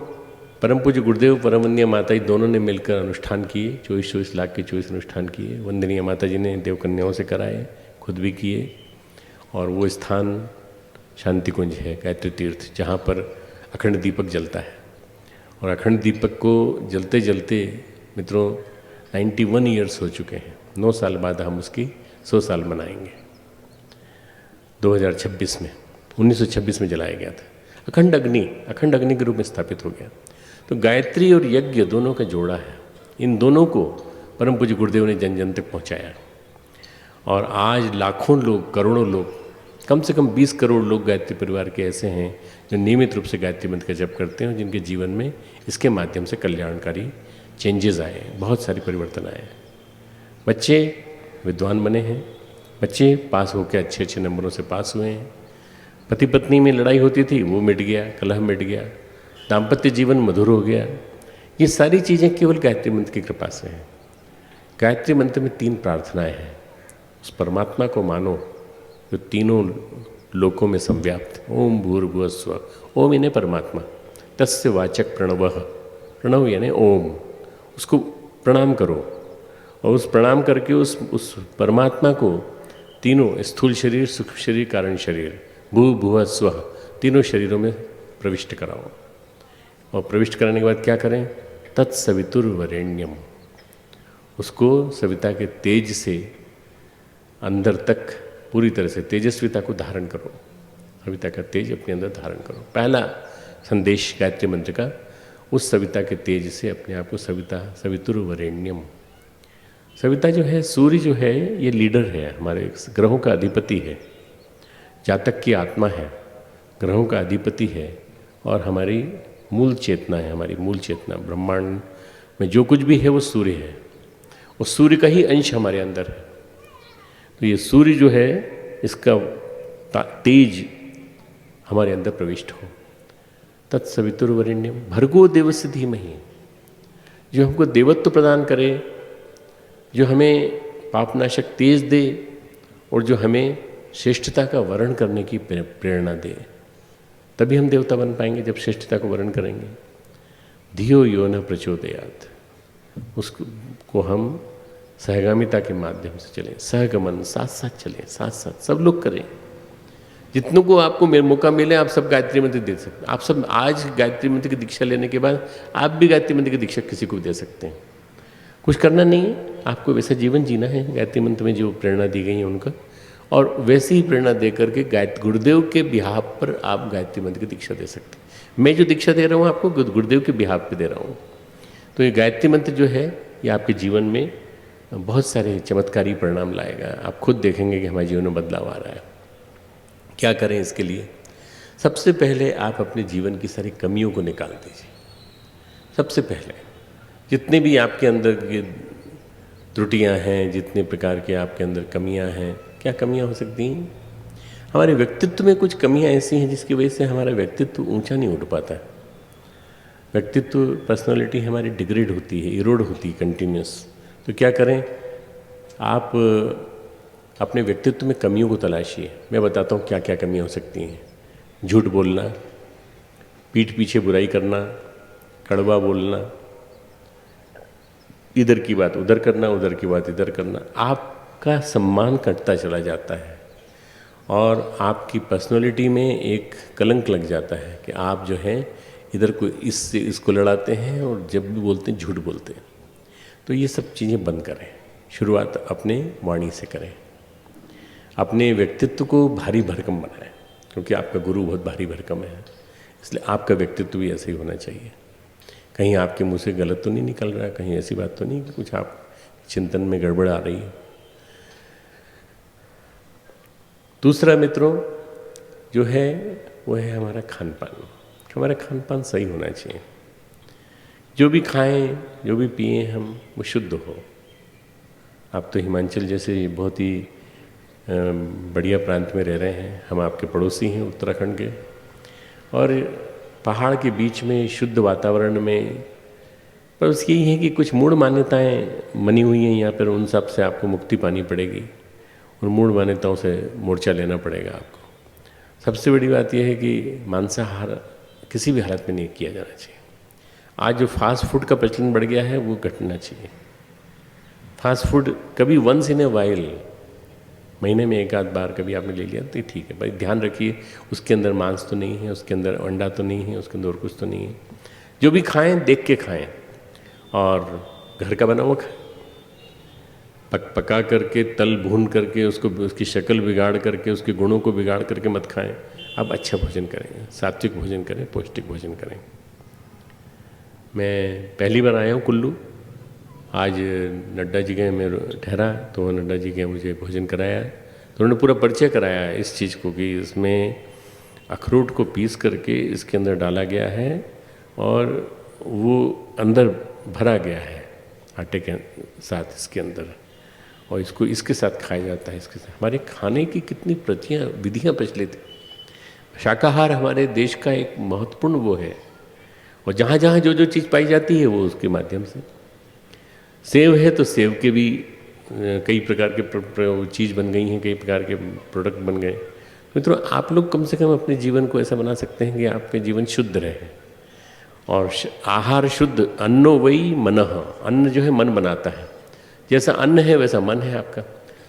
परम पूज्य गुरुदेव, परम वंदनीय माता जी दोनों ने मिलकर अनुष्ठान किए, 24 लाख के 24 अनुष्ठान किए। वंदनीय माता जी ने देव कन्याओं से कराए, खुद भी किए। और वो स्थान शांति कुंज है, गायत्री तीर्थ, जहाँ पर अखंड दीपक जलता है। और अखंड दीपक को जलते जलते मित्रों 91 ईयर्स हो चुके हैं। 9 साल बाद हम उसकी 100 साल मनाएंगे। 2026 में, 1926 में जलाया गया था। अखंड अग्नि के रूप में स्थापित हो गया। तो गायत्री और यज्ञ दोनों का जोड़ा है। इन दोनों को परम पूज्य गुरुदेव ने जन जन तक पहुँचाया। और आज लाखों लोग, करोड़ों लोग, कम से कम 20 करोड़ लोग गायत्री परिवार के ऐसे हैं जो नियमित रूप से गायत्री मंत्र का जप करते हैं, और जिनके जीवन में इसके माध्यम से कल्याणकारी चेंजेस आए, बहुत सारे परिवर्तन आए। बच्चे विद्वान बने हैं, बच्चे पास होकर अच्छे नंबरों से पास हुए हैं। पति पत्नी में लड़ाई होती थी, वो मिट गया, कलह मिट गया, दाम्पत्य जीवन मधुर हो गया। ये सारी चीज़ें केवल गायत्री मंत्र की कृपा से हैं। गायत्री मंत्र में 3 प्रार्थनाएं हैं। उस परमात्मा को मानो जो तीनों लोकों में संव्याप्त। ओम भूर्भुवः स्वः, ओम यानी परमात्मा, तस्य वाचक प्रणवः, प्रणव यानी ओम, उसको प्रणाम करो। और उस प्रणाम करके उस परमात्मा को तीनों स्थूल शरीर, सूक्ष्म शरीर, कारण शरीर, भू भुवः स्वः, तीनों शरीरों में प्रविष्ट कराओ। और प्रविष्ट कराने के बाद क्या करें? तत्सवितुर्वरेण्यम, उसको सविता के तेज से अंदर तक पूरी तरह से तेजस्विता को धारण करो। सविता का तेज अपने अंदर धारण करो। पहला संदेश गायत्री मंत्र का, उस सविता के तेज से अपने आप को सवितुर्वरेण्यम। सविता जो है, सूर्य जो है, ये लीडर है, हमारे ग्रहों का अधिपति है, जातक की आत्मा है, ग्रहों का अधिपति है, और हमारी मूल चेतना है। हमारी मूल चेतना, ब्रह्मांड में जो कुछ भी है वो सूर्य है। उस सूर्य का ही अंश हमारे अंदर है। तो ये सूर्य जो है, इसका तेज हमारे अंदर प्रविष्ट हो। तत्सवितुर्वरेण्यम भर्गो देवस्य धीमहि, जो हमको देवत्व प्रदान करे, जो हमें पापनाशक तेज दे और जो हमें श्रेष्ठता का वर्ण करने की प्रेरणा दे। तभी हम देवता बन पाएंगे जब श्रेष्ठता को वर्ण करेंगे। धियो यो न प्रचोदयात्, उसको हम सहगामिता के माध्यम से चलें, सहगमन, साथ साथ चलें, साथ साथ सब लोग करें। जितनों को आपको मौका मिले आप सब गायत्री मंत्र दे सकते हैं। आप सब आज गायत्री मंत्र की दीक्षा लेने के बाद आप भी गायत्री मंत्र की दीक्षा किसी को दे सकते हैं। कुछ करना नहीं है, आपको वैसा जीवन जीना है गायत्री मंत्र में जो प्रेरणा दी गई है उनका, और वैसी ही प्रेरणा दे करके गुरुदेव के बिहाफ पर आप गायत्री मंत्र की दीक्षा दे सकते हैं। मैं जो दीक्षा दे रहा हूँ आपको गुरुदेव के बिहाफ पे दे रहा हूँ। तो ये गायत्री मंत्र जो है ये आपके जीवन में बहुत सारे चमत्कारी परिणाम लाएगा। आप खुद देखेंगे कि हमारे जीवन में बदलाव आ रहा है। क्या करें इसके लिए? सबसे पहले आप अपने जीवन की सारी कमियों को निकाल दीजिए। सबसे पहले जितने भी आपके अंदर की त्रुटियां हैं, जितने प्रकार के आपके अंदर कमियां हैं, क्या कमियां हो सकती हैं? हमारे व्यक्तित्व में कुछ कमियां ऐसी हैं जिसकी वजह से हमारा व्यक्तित्व ऊंचा नहीं उठ पाता। व्यक्तित्व, पर्सनालिटी हमारी डिग्रेड होती है, इरोड होती है कंटिन्यूस। तो क्या करें? आप अपने व्यक्तित्व में कमियों को तलाशिए। मैं बताता हूँ क्या क्या कमियाँ हो सकती हैं। झूठ बोलना, पीठ पीछे बुराई करना, कड़वा बोलना, इधर की बात उधर करना, उधर की बात इधर करना। आपका सम्मान घटता चला जाता है और आपकी पर्सनालिटी में एक कलंक लग जाता है कि आप जो हैं इधर को इससे इसको लड़ाते हैं और जब भी बोलते हैं झूठ बोलते हैं। तो ये सब चीज़ें बंद करें। शुरुआत अपने वाणी से करें। अपने व्यक्तित्व को भारी भरकम बनाएं, क्योंकि आपका गुरु बहुत भारी भरकम है, इसलिए आपका व्यक्तित्व भी ऐसे ही होना चाहिए। कहीं आपके मुंह से गलत तो नहीं निकल रहा है, कहीं ऐसी बात तो नहीं कि कुछ आप चिंतन में गड़बड़ आ रही है। दूसरा मित्रों जो है वो है हमारा खान पान। हमारा खान पान सही होना चाहिए। जो भी खाएं, जो भी पिएं हम, वो शुद्ध हो। आप तो हिमाचल जैसे बहुत ही बढ़िया प्रांत में रह रहे हैं, हम आपके पड़ोसी हैं उत्तराखंड के, और पहाड़ के बीच में शुद्ध वातावरण में। पर उसकी यही है कि कुछ मूढ़ मान्यताएं मनी हुई हैं यहाँ पर, उन सब से आपको मुक्ति पानी पड़ेगी और मूढ़ मान्यताओं से मोर्चा लेना पड़ेगा आपको। सबसे बड़ी बात यह है कि मांसाहार किसी भी हालत में नहीं किया जाना चाहिए। आज जो फास्ट फूड का प्रचलन बढ़ गया है वो घटना चाहिए। फास्ट फूड कभी वंस इन ए वाइल, महीने में एक आध बार कभी आपने ले लिया तो ठीक है भाई, ध्यान रखिए उसके अंदर मांस तो नहीं है, उसके अंदर अंडा तो नहीं है, उसके अंदर और कुछ तो नहीं है। जो भी खाएं देख के खाएं और घर का बना हुआ खाएं। पका करके, तल भून करके, उसकी शक्ल बिगाड़ करके, उसके गुणों को बिगाड़ करके मत खाएं। आप अच्छा भोजन करें, सात्विक भोजन करें, पौष्टिक भोजन करें। मैं पहली बार आया हूँ कुल्लू। आज नड्डा जी के मैं ठहरा तो नड्डा जी के मुझे भोजन कराया, तो उन्होंने पूरा परिचय कराया इस चीज़ को कि इसमें अखरोट को पीस करके इसके अंदर डाला गया है और वो अंदर भरा गया है आटे के साथ इसके अंदर, और इसको इसके साथ खाया जाता है। इसके साथ हमारे खाने की कितनी विधियाँ प्रचलित हैं। शाकाहार हमारे देश का एक महत्वपूर्ण वो है, और जहाँ जहाँ जो जो चीज़ पाई जाती है वो उसके माध्यम से। सेव है तो सेव के भी कई प्रकार के चीज़ बन गई हैं, कई प्रकार के प्रोडक्ट बन गए। मित्रों आप लोग कम से कम अपने जीवन को ऐसा बना सकते हैं कि आपके जीवन शुद्ध रहे। और आहार शुद्ध, अन्नो वही मनः, अन्न जो है मन बनाता है। जैसा अन्न है वैसा मन है आपका।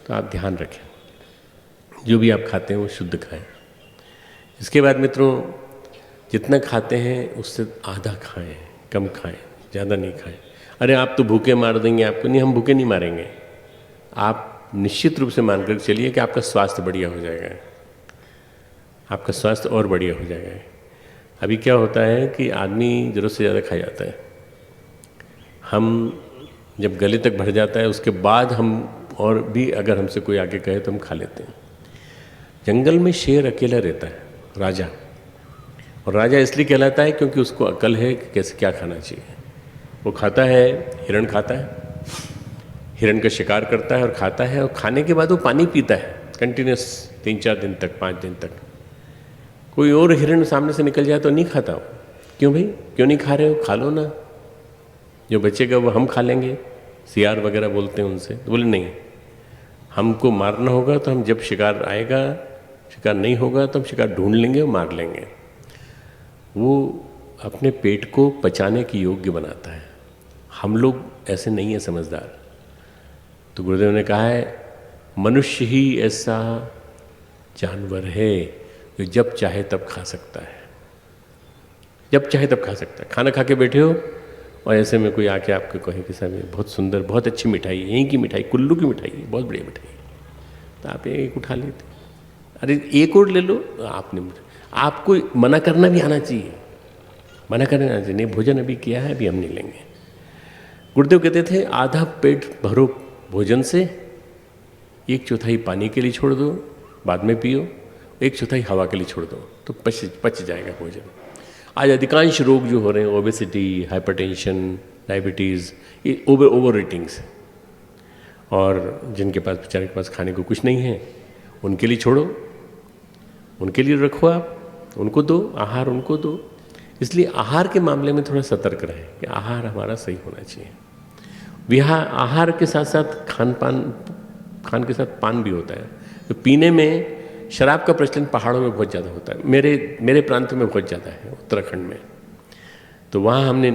तो आप ध्यान रखें, जो भी आप खाते हैं वो शुद्ध खाएं। इसके बाद मित्रों जितना खाते हैं उससे आधा खाएं, कम खाएं, ज़्यादा नहीं खाएं। अरे आप तो भूखे मार देंगे आपको, नहीं, हम भूखे नहीं मारेंगे। आप निश्चित रूप से मानकर चलिए कि आपका स्वास्थ्य बढ़िया हो जाएगा, आपका स्वास्थ्य और बढ़िया हो जाएगा। अभी क्या होता है कि आदमी ज़रूरत से ज़्यादा खा जाता है। हम जब गले तक भर जाता है उसके बाद हम और भी अगर हमसे कोई आके कहे तो हम खा लेते हैं। जंगल में शेर अकेला रहता है, राजा, और राजा इसलिए कहलाता है क्योंकि उसको अकल है कि कैसे क्या खाना चाहिए। वो खाता है, हिरण खाता है, हिरण का शिकार करता है और खाता है, और खाने के बाद वो पानी पीता है कंटिन्यूस 3-4 दिन तक, 5 दिन तक। कोई और हिरण सामने से निकल जाए तो नहीं खाता हो। क्यों भाई, क्यों नहीं खा रहे हो? खा लो ना, जो बचेगा वो हम खा लेंगे। सियार वगैरह बोलते हैं उनसे, तो बोले नहीं, हमको मारना होगा तो हम जब शिकार आएगा, शिकार नहीं होगा तो हम शिकार ढूंढ लेंगे और मार लेंगे। वो अपने पेट को पचाने की योग्य बनाता है। हम लोग ऐसे नहीं है समझदार। तो गुरुदेव ने कहा है मनुष्य ही ऐसा जानवर है जो जब चाहे तब खा सकता है, जब चाहे तब खा सकता है। खाना खा के बैठे हो और ऐसे में कोई आके आपके कहे कि साहब बहुत सुंदर, बहुत अच्छी मिठाई है, यहीं की मिठाई, कुल्लू की मिठाई है, बहुत बढ़िया मिठाई है, तो आप एक उठा लेते, अरे एक और ले लो। आपने, आपको मना करना भी आना चाहिए, मना करना आना चाहिए, नहीं भोजन अभी किया है, अभी हम नहीं लेंगे। गुरुदेव कहते थे आधा पेट भरो भोजन से, 1/4 पानी के लिए छोड़ दो, बाद में पियो, 1/4 हवा के लिए छोड़ दो, तो पच जाएगा भोजन। आज अधिकांश रोग जो हो रहे हैं, ओबेसिटी, हाइपरटेंशन, डायबिटीज़, ये ओवर ईटिंग्स, और जिनके पास बेचारे के पास खाने को कुछ नहीं है, उनके लिए छोड़ो, उनके लिए रखो, आप उनको दो आहार, उनको दो। इसलिए आहार के मामले में थोड़ा सतर्क रहें कि आहार हमारा सही होना चाहिए। विहार आहार के साथ साथ खान के साथ पान भी होता है। तो पीने में शराब का प्रचलन पहाड़ों में बहुत ज़्यादा होता है, मेरे प्रांत में बहुत ज़्यादा है, उत्तराखंड में। तो वहाँ हमने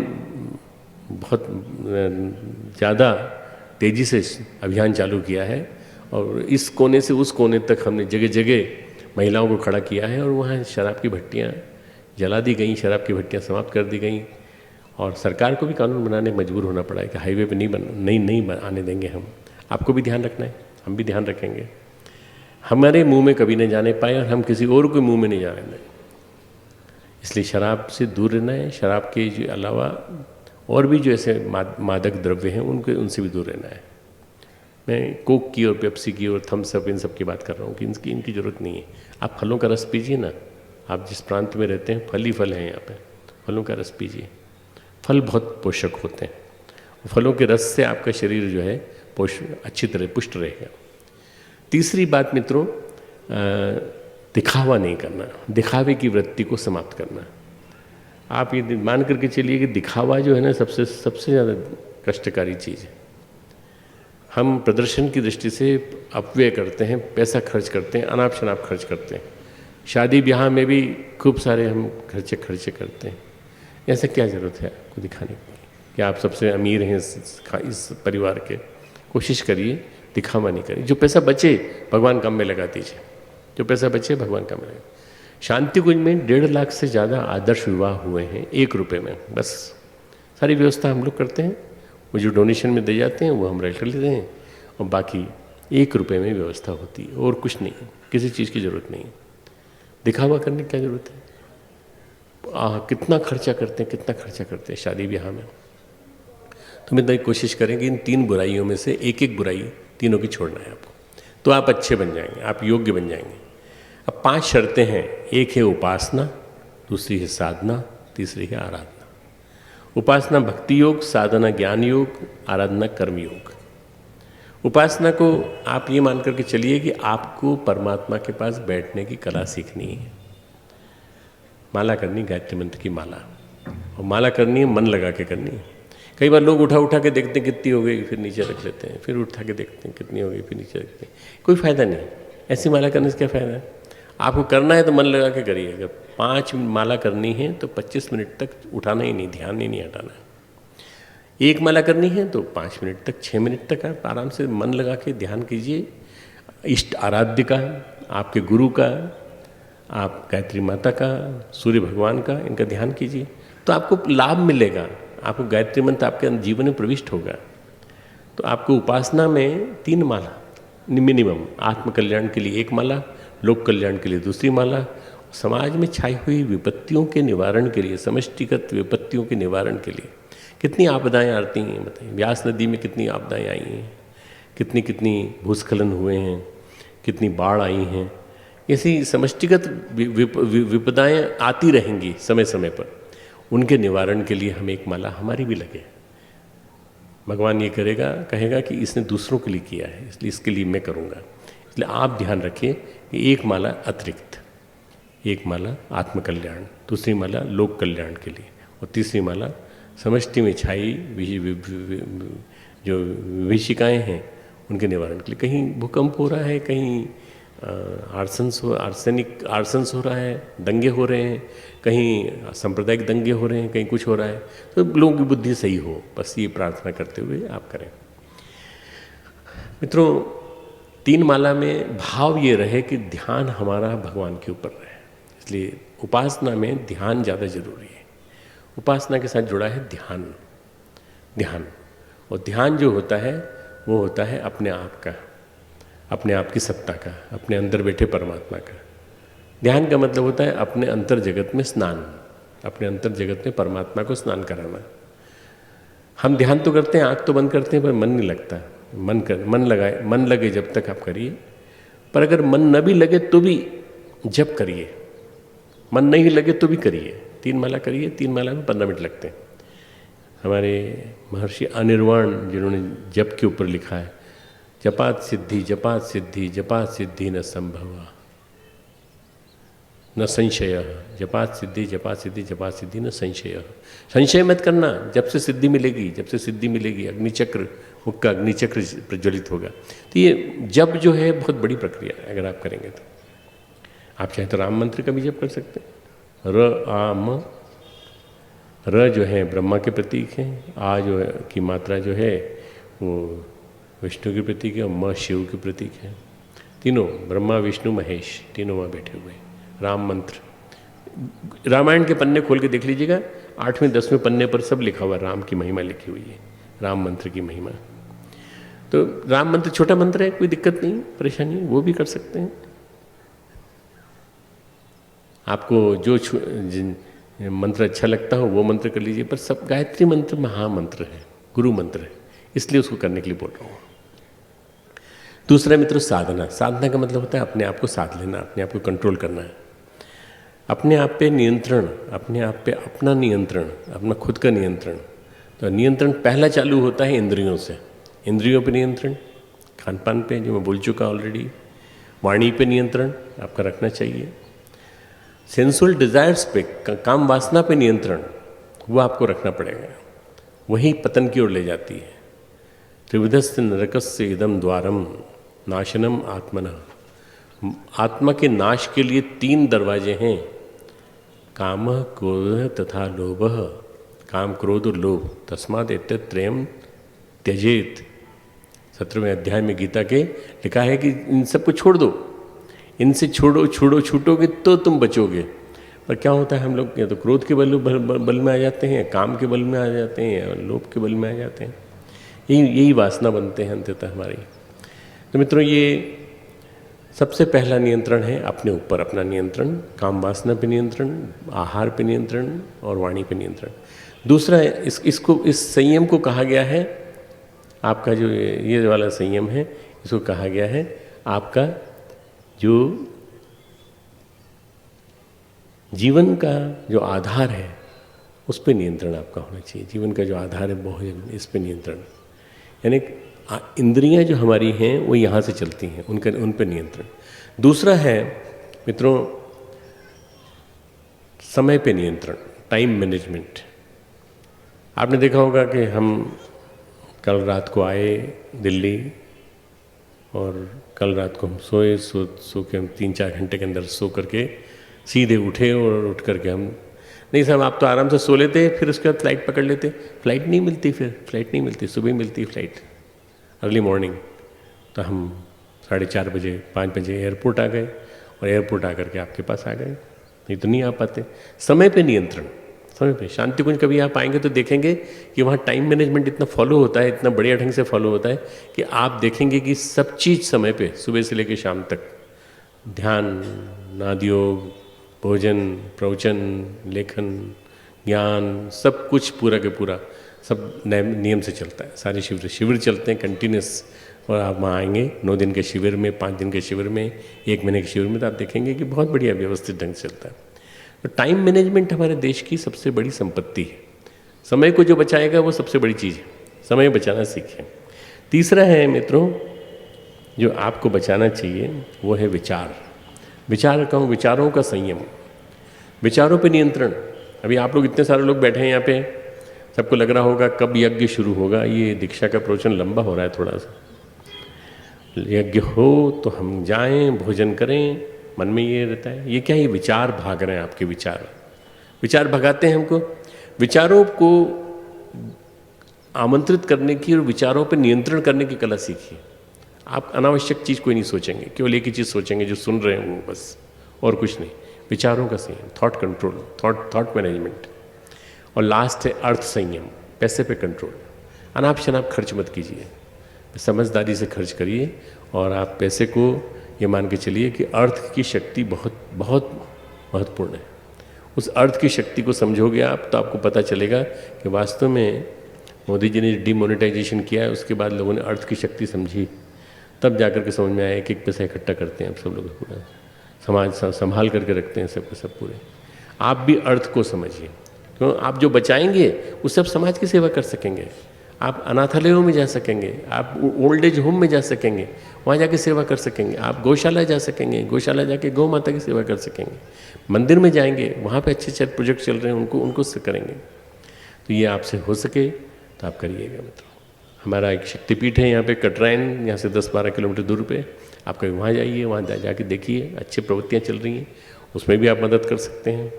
बहुत ज़्यादा तेज़ी से अभियान चालू किया है, और इस कोने से उस कोने तक हमने जगह जगह महिलाओं को खड़ा किया है, और वहाँ शराब की भट्टियाँ जला दी गई, शराब की भट्टियाँ समाप्त कर दी गई, और सरकार को भी कानून बनाने मजबूर होना पड़ा है कि हाईवे पे नहीं आने देंगे हम। आपको भी ध्यान रखना है, हम भी ध्यान रखेंगे। हमारे मुंह में कभी नहीं जाने पाए और हम किसी और के मुंह में नहीं जाने दें। इसलिए शराब से दूर रहना है। शराब के जो अलावा और भी जो ऐसे मादक द्रव्य हैं उनसे भी दूर रहना है। मैं कोक की और पेप्सी की और थम्स अप इन सब की बात कर रहा हूँ कि इनकी ज़रूरत नहीं है। आप फलों का रस पीजिए ना, आप जिस प्रांत में रहते हैं फल ही फल हैं यहाँ पे, फलों का रस पीजिए। फल बहुत पोषक होते हैं, फलों के रस से आपका शरीर जो है अच्छी तरह पुष्ट रहेगा। तीसरी बात मित्रों, दिखावा नहीं करना, दिखावे की वृत्ति को समाप्त करना। आप ये मान करके चलिए कि दिखावा जो है ना सबसे ज़्यादा कष्टकारी चीज़ है। हम प्रदर्शन की दृष्टि से अपव्यय करते हैं, पैसा खर्च करते हैं, अनाप शनाप खर्च करते हैं। शादी ब्याह में भी खूब सारे हम खर्चे करते हैं। ऐसा क्या ज़रूरत है आपको दिखाने की कि आप सबसे अमीर हैं इस परिवार के? कोशिश करिए दिखावा नहीं करिए। जो पैसा बचे भगवान काम में लगा दीजिए, जो पैसा बचे भगवान काम में लगा। शांति कुंज में 1.5 लाख से ज़्यादा आदर्श विवाह हुए हैं 1 रुपये में। बस सारी व्यवस्था हम लोग करते हैं, वो जो डोनेशन में दे जाते हैं वो हम रख लेते हैं, और बाकी 1 रुपये में व्यवस्था होती है, और कुछ नहीं, किसी चीज़ की ज़रूरत नहीं है। दिखावा करने की क्या ज़रूरत है? कितना खर्चा करते हैं शादी ब्याह में। तो मैं कोशिश करेंगे इन 3 बुराइयों में से एक बुराई तीनों की छोड़ना है आपको, तो आप अच्छे बन जाएंगे, आप योग्य बन जाएंगे। अब 5 शर्तें हैं। एक है उपासना, दूसरी है साधना, तीसरी है आराधना। उपासना भक्ति योग, साधना ज्ञान योग, आराधना कर्म योग। उपासना को आप ये मान करके चलिए कि आपको परमात्मा के पास बैठने की कला सीखनी है। माला करनी, गायत्री मंत्र की माला, और माला करनी है मन लगा के करनी है। कई बार लोग उठा के देखते हैं कितनी हो गई, फिर नीचे रख लेते हैं, फिर उठा के देखते हैं कितनी हो गई, फिर नीचे रखते हैं। कोई फ़ायदा नहीं। ऐसी माला करने से क्या फ़ायदा है? आपको करना है तो मन लगा के करिए। अगर 5 माला करनी है तो 25 मिनट तक उठाना ही नहीं, ध्यान ही नहीं हटाना है। 1 माला करनी है तो 5 मिनट तक, 6 मिनट तक आप आराम से मन लगा के ध्यान कीजिए। इष्ट आराध्य का, आपके गुरु का, आप गायत्री माता का, सूर्य भगवान का, इनका ध्यान कीजिए तो आपको लाभ मिलेगा। आपको गायत्री मंत्र आपके जीवन में प्रविष्ट होगा। तो आपको उपासना में 3 माला मिनिमम, आत्म कल्याण के लिए 1 माला, लोक कल्याण के लिए दूसरी माला, समाज में छाई हुई विपत्तियों के निवारण के लिए, समष्टिगत विपत्तियों के निवारण के लिए। कितनी आपदाएं आती हैं बताइए। व्यास नदी में कितनी आपदाएं आई हैं, कितनी भूस्खलन हुए हैं, कितनी बाढ़ आई हैं। ऐसी समष्टिगत विपदाएं आती रहेंगी समय समय पर। उनके निवारण के लिए हम 1 माला हमारी भी लगे। भगवान ये कहेगा कि इसने दूसरों के लिए किया है, इसलिए इसके लिए मैं करूँगा। इसलिए आप ध्यान रखिए कि 1 माला अतिरिक्त, 1 माला आत्म कल्याण, दूसरी माला लोक कल्याण के लिए, और तीसरी माला समष्टि में छाई जो विभीषिकाएँ हैं उनके निवारण के लिए। कहीं भूकंप हो रहा है, कहीं आर्सन्स हो रहा है, दंगे हो रहे हैं, कहीं सांप्रदायिक दंगे हो रहे हैं, कहीं कुछ हो रहा है, तो लोगों की बुद्धि सही हो, बस ये प्रार्थना करते हुए आप करें। मित्रों, 3 माला में भाव ये रहे कि ध्यान हमारा भगवान के ऊपर रहे, इसलिए उपासना में ध्यान ज़्यादा जरूरी है। उपासना के साथ जुड़ा है ध्यान, और ध्यान जो होता है वो होता है अपने आप का, अपने आप की सत्ता का, अपने अंदर बैठे परमात्मा का। ध्यान का मतलब होता है अपने अंतर जगत में स्नान, अपने अंतर जगत में परमात्मा को स्नान कराना। हम ध्यान तो करते हैं, आँख तो बंद करते हैं, पर मन नहीं लगता। मन लगे जब तक आप करिए, पर अगर मन न भी लगे तो भी जब करिए, मन नहीं लगे तो भी करिए। 3 माला करिए, 3 माला में 15 मिनट लगते हैं। हमारे महर्षि अनिर्वाण जिन्होंने जप के ऊपर लिखा है, जपात सिद्धि जपात सिद्धि जपात सिद्धि न संभव न संशय, जपात सिद्धि जपात सिद्धि जपात सिद्धि न संशय। संशय मत करना, जब से सिद्धि मिलेगी अग्निचक्र, मुक्का अग्निचक्र प्रज्वलित होगा। तो ये जप जो है बहुत बड़ी प्रक्रिया है। अगर आप करेंगे तो आप चाहे तो राम मंत्र का भी जप कर सकते हैं। र जो है ब्रह्मा के प्रतीक है, आ जो है की मात्रा जो है वो विष्णु के प्रतीक है, और म शिव के प्रतीक है। तीनों ब्रह्मा विष्णु महेश तीनों वहाँ बैठे हुए। राम मंत्र रामायण के पन्ने खोल के देख लीजिएगा, 8वें 10वें पन्ने पर सब लिखा हुआ, राम की महिमा लिखी हुई है, राम मंत्र की महिमा। तो राम मंत्र छोटा मंत्र है, कोई दिक्कत नहीं, परेशानी, वो भी कर सकते हैं। आपको जो मंत्र अच्छा लगता हो वो मंत्र कर लीजिए, पर सब गायत्री मंत्र महामंत्र है, गुरु मंत्र है, इसलिए उसको करने के लिए बोल रहा हूँ। दूसरा मित्रों साधना। साधना का मतलब होता है अपने आप को साध लेना, अपने आप को कंट्रोल करना है, अपने आप पे नियंत्रण, अपने आप पे अपना नियंत्रण, अपना खुद का नियंत्रण। तो नियंत्रण पहला चालू होता है इंद्रियों से। इंद्रियों पे नियंत्रण, खान पान पे जो मैं बोल चुका ऑलरेडी, वाणी पे नियंत्रण आपका रखना चाहिए, सेंसुअल डिजायर्स पे, काम वासना पे नियंत्रण वो आपको रखना पड़ेगा, वही पतन की ओर ले जाती है। त्रिविधस्य नरकस्य इदम द्वारम नाशनम आत्मना। आत्मा के नाश के लिए 3 दरवाजे हैं, काम क्रोध तथा लोभ। काम क्रोध और लोभ, तस्मात् एतत्त्रयम् त्यजेत। 17वें अध्याय में गीता के लिखा है कि इन सबको छोड़ दो, इनसे छूटोगे तो तुम बचोगे। पर क्या होता है, हम लोग या तो क्रोध के बल में आ जाते हैं, काम के बल में आ जाते हैं, या लोभ के बल में आ जाते हैं। यही वासना बनते हैं अंततः हमारी। तो मित्रों, ये सबसे पहला नियंत्रण है अपने ऊपर, अपना नियंत्रण, काम वासना पे नियंत्रण, आहार पे नियंत्रण और वाणी पे नियंत्रण। दूसरा इस संयम को कहा गया है, आपका जो ये वाला संयम है, इसको कहा गया है आपका जो जीवन का जो आधार है उस पे नियंत्रण आपका होना चाहिए। जीवन का जो आधार है भोजन, इस पे नियंत्रण, यानी इंद्रियां जो हमारी हैं वो यहाँ से चलती हैं, उन पे नियंत्रण। दूसरा है मित्रों समय पे नियंत्रण, टाइम मैनेजमेंट। आपने देखा होगा कि हम कल रात को आए दिल्ली, और कल रात को हम सो के हम 3-4 घंटे के अंदर सो करके सीधे उठे, और उठ करके हम नहीं साहब आप तो आराम से सो लेते, फिर उसके बाद फ्लाइट पकड़ लेते। फ्लाइट नहीं मिलती, फिर फ्लाइट नहीं मिलती, सुबह मिलती फ्लाइट अर्ली मॉर्निंग। तो हम 4:30 बजे 5 बजे एयरपोर्ट आ गए, और एयरपोर्ट आकर के आपके पास आ गए, नहीं तो नहीं आ पाते। समय पे नियंत्रण, समय पे। शांति कुंज कभी आप आएंगे तो देखेंगे कि वहाँ टाइम मैनेजमेंट इतना फॉलो होता है, इतना बढ़िया ढंग से फॉलो होता है कि आप देखेंगे कि सब चीज़ समय पे, सुबह से लेकर शाम तक, ध्यान, नादयोग, भोजन, प्रवचन, लेखन, ज्ञान, सब कुछ पूरा के पूरा सब नियम से चलता है। सारे शिविर चलते हैं कंटिन्यूस, और आप वहाँ आएंगे 9 दिन के शिविर में, 5 दिन के शिविर में, 1 महीने के शिविर में, तो आप देखेंगे कि बहुत बढ़िया व्यवस्थित ढंग से चलता है। तो टाइम मैनेजमेंट हमारे देश की सबसे बड़ी संपत्ति है। समय को जो बचाएगा वो सबसे बड़ी चीज़ है, समय बचाना सीखें। तीसरा है मित्रों जो आपको बचाना चाहिए वो है विचार। विचार कहूँ, विचारों का संयम, विचारों पे नियंत्रण। अभी आप लोग इतने सारे लोग बैठे हैं यहाँ पे, सबको लग रहा होगा कब यज्ञ शुरू होगा, ये दीक्षा का प्रवचन लंबा हो रहा है थोड़ा सा। यज्ञ हो तो हम जाएं, भोजन करें, मन में ये रहता है। ये क्या, ये विचार भाग रहे हैं, आपके विचार भगाते हैं हमको। विचारों को आमंत्रित करने की और विचारों पर नियंत्रण करने की कला सीखिए। आप अनावश्यक चीज़ कोई नहीं सोचेंगे, केवल एक ही चीज़ सोचेंगे जो सुन रहे हैं वो, बस, और कुछ नहीं। विचारों का संयम, थॉट कंट्रोल, थॉट मैनेजमेंट। और लास्ट है अर्थ संयम, पैसे पे कंट्रोल। अनाप शनाप खर्च मत कीजिए, समझदारी से खर्च करिए। और आप पैसे को ये मान के चलिए कि अर्थ की शक्ति बहुत बहुत महत्वपूर्ण है। उस अर्थ की शक्ति को समझोगे आप तो आपको पता चलेगा कि वास्तव में मोदी जी ने डिमोनेटाइजेशन किया है, उसके बाद लोगों ने अर्थ की शक्ति समझी, तब जाकर के समझ में आया कि एक पैसा इकट्ठा करते हैं आप सब लोग, पूरा समाज संभाल करके रखते हैं सबके सब पूरे। आप भी अर्थ को समझिए, क्यों आप जो बचाएंगे उस सब समाज की सेवा कर सकेंगे। आप अनाथालयों में जा सकेंगे, आप ओल्ड एज होम में जा सकेंगे, वहाँ जाके सेवा कर सकेंगे। आप गौशाला जा सकेंगे, गौशाला जाके गौ माता की सेवा कर सकेंगे। मंदिर में जाएंगे, वहाँ पे अच्छे अच्छे प्रोजेक्ट चल रहे हैं, उनको करेंगे। तो ये आपसे हो सके तो आप करिएगा। मित्रों, हमारा एक शक्तिपीठ है यहाँ पे कटराइन, यहाँ से 10-12 किलोमीटर दूर पे। आप कभी वहाँ जाइए, वहाँ जाके देखिए, अच्छी प्रवृत्तियाँ चल रही हैं, उसमें भी आप मदद कर सकते हैं।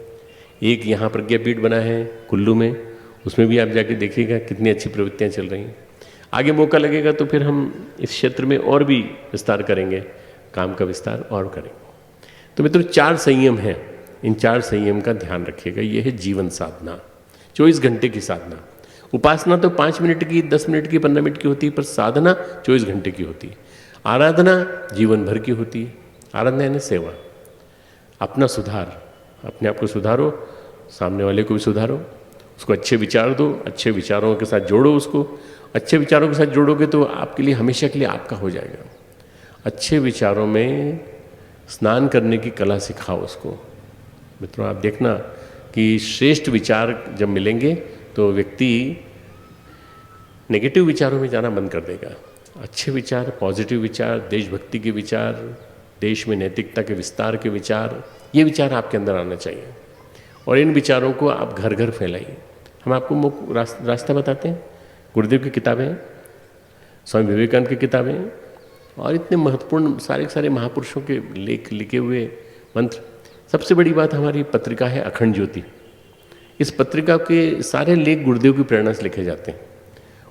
एक यहाँ प्रज्ञापीठ बना है कुल्लू में, उसमें भी आप जाके देखिएगा कितनी अच्छी प्रवृत्तियाँ चल रही हैं। आगे मौका लगेगा तो फिर हम इस क्षेत्र में और भी विस्तार करेंगे, काम का विस्तार और करेंगे। तो मित्रों, 4 संयम हैं, इन 4 संयम का ध्यान रखिएगा। ये है जीवन साधना, 24 घंटे की साधना। उपासना तो 5 मिनट की, 10 मिनट की, 15 मिनट की होती है, पर साधना 24 घंटे की होती है। आराधना जीवन भर की होती है। आराधना यानी सेवा, अपना सुधार, अपने आप को सुधारो, सामने वाले को भी सुधारो, उसको अच्छे विचार दो, अच्छे विचारों के साथ जोड़ो उसको। अच्छे विचारों के साथ जोड़ोगे तो आपके लिए हमेशा के लिए आपका हो जाएगा। अच्छे विचारों में स्नान करने की कला सिखाओ उसको। मित्रों, आप देखना कि श्रेष्ठ विचार जब मिलेंगे तो व्यक्ति नेगेटिव विचारों में जाना बंद कर देगा। अच्छे विचार, पॉजिटिव विचार, देशभक्ति के विचार, देश में नैतिकता के विस्तार के विचार, ये विचार आपके अंदर आना चाहिए। और इन विचारों को आप घर घर फैलाइए। हम आपको रास्ता बताते हैं, गुरुदेव की किताबें, स्वामी विवेकानंद की किताबें, और इतने महत्वपूर्ण सारे महापुरुषों के लेख लिखे हुए मंत्र। सबसे बड़ी बात हमारी पत्रिका है अखंड ज्योति। इस पत्रिका के सारे लेख गुरुदेव की प्रेरणा से लिखे जाते हैं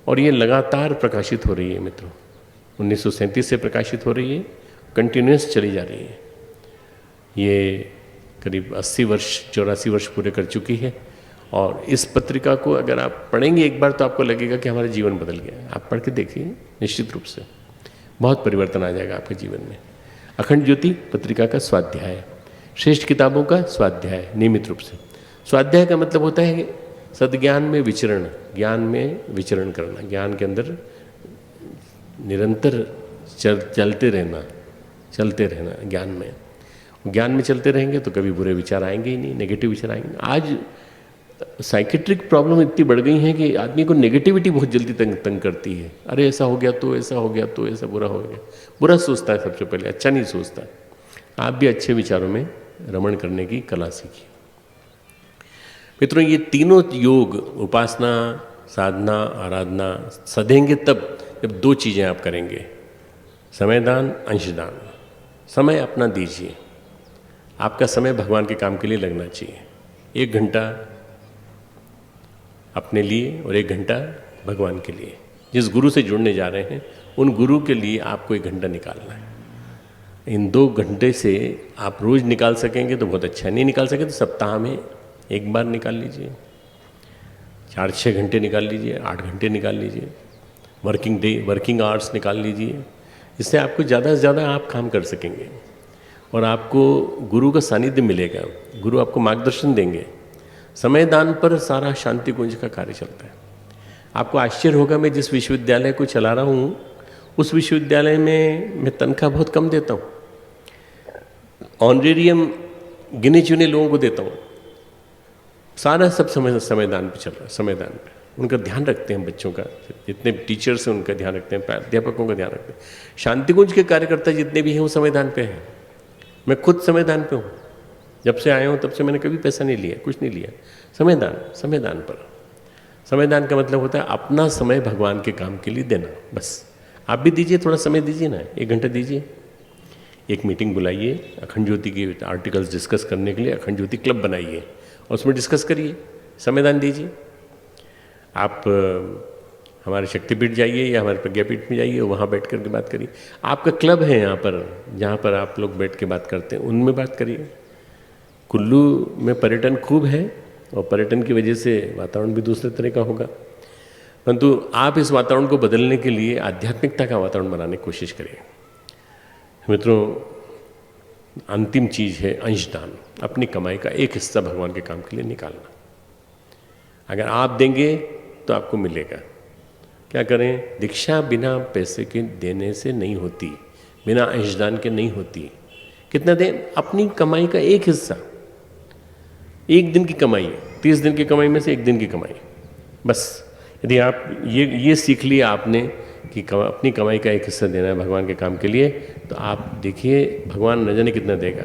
और ये लगातार प्रकाशित हो रही है। मित्रों, 1937 से प्रकाशित हो रही है, कंटिन्यूस चली जा रही है। ये करीब 80 वर्ष 84 वर्ष पूरे कर चुकी है। और इस पत्रिका को अगर आप पढ़ेंगे एक बार तो आपको लगेगा कि हमारा जीवन बदल गया। आप पढ़ के देखिए, निश्चित रूप से बहुत परिवर्तन आ जाएगा आपके जीवन में। अखंड ज्योति पत्रिका का स्वाध्याय, श्रेष्ठ किताबों का स्वाध्याय नियमित रूप से। स्वाध्याय का मतलब होता है सद्ज्ञान में विचरण, ज्ञान में विचरण करना, ज्ञान के अंदर निरंतर चलते रहना ज्ञान में चलते रहेंगे तो कभी बुरे विचार आएंगे ही नहीं, नेगेटिव विचार आएंगे। आज साइकेट्रिक प्रॉब्लम इतनी बढ़ गई है कि आदमी को नेगेटिविटी बहुत जल्दी तंग करती है। अरे ऐसा हो गया तो, ऐसा हो गया तो, ऐसा बुरा हो गया, बुरा सोचता है सबसे पहले, अच्छा नहीं सोचता। आप भी अच्छे विचारों में रमण करने की कला सीखिए। मित्रों, ये तीनों योग, उपासना, साधना, आराधना सधेंगे तब जब 2 चीज़ें आप करेंगे, समयदान, अंशदान। समय अपना दीजिए, आपका समय भगवान के काम के लिए लगना चाहिए। 1 घंटा अपने लिए और 1 घंटा भगवान के लिए। जिस गुरु से जुड़ने जा रहे हैं उन गुरु के लिए आपको 1 घंटा निकालना है। इन 2 घंटे से आप रोज़ निकाल सकेंगे तो बहुत अच्छा है, नहीं निकाल सके तो सप्ताह में 1 बार निकाल लीजिए। 4-6 घंटे निकाल लीजिए, 8 घंटे निकाल लीजिए, वर्किंग आवर्स निकाल लीजिए। इससे आपको ज़्यादा से ज़्यादा आप काम कर सकेंगे और आपको गुरु का सानिध्य मिलेगा, गुरु आपको मार्गदर्शन देंगे। समयदान पर सारा शांति कुंज का कार्य चलता है। आपको आश्चर्य होगा, मैं जिस विश्वविद्यालय को चला रहा हूँ उस विश्वविद्यालय में मैं तनख्वाह बहुत कम देता हूँ, ऑनरेरियम गिने चुने लोगों को देता हूँ। सारा सब समयदान पे चल रहा है। समयदान पे उनका ध्यान रखते हैं, बच्चों का, जितने टीचर्स हैं उनका ध्यान रखते हैं, अध्यापकों का ध्यान रखते हैं। शांतिकुंज के कार्यकर्ता जितने भी हैं वो समयदान पे हैं। मैं खुद समयदान पे हूँ, जब से आया हूँ तब से मैंने कभी पैसा नहीं लिया, कुछ नहीं लिया। समयदान पर समय दान का मतलब होता है अपना समय भगवान के काम के लिए देना, बस। आप भी दीजिए, थोड़ा समय दीजिए ना, 1 घंटा दीजिए। एक मीटिंग बुलाइए अखंड ज्योति के आर्टिकल्स डिस्कस करने के लिए, अखंड ज्योति क्लब बनाइए और उसमें डिस्कस करिए, समय दान दीजिए। आप हमारे शक्तिपीठ जाइए या हमारे प्रज्ञापीठ में जाइए, वहाँ बैठ कर के बात करिए। आपका क्लब है यहाँ पर, जहाँ पर आप लोग बैठ के बात करते हैं, उनमें बात करिए। कुल्लू में पर्यटन खूब है और पर्यटन की वजह से वातावरण भी दूसरे तरह का होगा, परंतु आप इस वातावरण को बदलने के लिए आध्यात्मिकता का वातावरण बनाने की कोशिश करिए। मित्रों, अंतिम चीज़ है अंशदान। अपनी कमाई का एक हिस्सा भगवान के काम के लिए निकालना। अगर आप देंगे तो आपको मिलेगा। क्या करें? दीक्षा बिना पैसे के देने से नहीं होती, बिना अंशदान के नहीं होती। कितना दें? अपनी कमाई का एक हिस्सा। 1 दिन की कमाई, 30 दिन की कमाई में से 1 दिन की कमाई, बस। यदि आप ये सीख लिया आपने कि अपनी कमाई का एक हिस्सा देना है भगवान के काम के लिए, तो आप देखिए भगवान न जाने कितना देगा।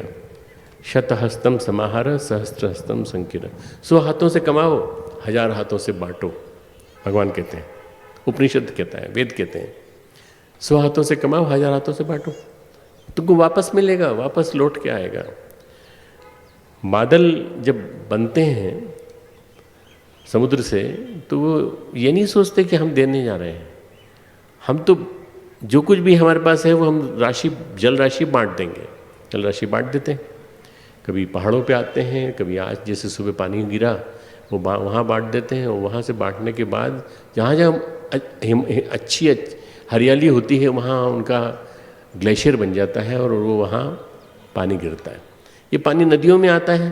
शतहस्तम समाहार सहस्त्रहस्तम संकीर्ण। 100 हाथों से कमाओ, 1000 हाथों से बांटो, भगवान कहते हैं, उपनिषद कहता है, वेद कहते हैं। 100 हाथों से कमाओ, 1000 हाथों से बांटो, तुमको वापस मिलेगा, वापस लौट के आएगा। बादल जब बनते हैं समुद्र से, तो वो ये नहीं सोचते कि हम देने जा रहे हैं। हम तो जो कुछ भी हमारे पास है वो हम जल राशि बांट देंगे, जल राशि बांट देते हैं। कभी पहाड़ों पे आते हैं, कभी आज जैसे सुबह पानी गिरा वो वहाँ बांट देते हैं, और वहाँ से बांटने के बाद जहाँ जहाँ अच्छी हरियाली होती है वहाँ उनका ग्लेशियर बन जाता है और वो वहाँ पानी गिरता है। ये पानी नदियों में आता है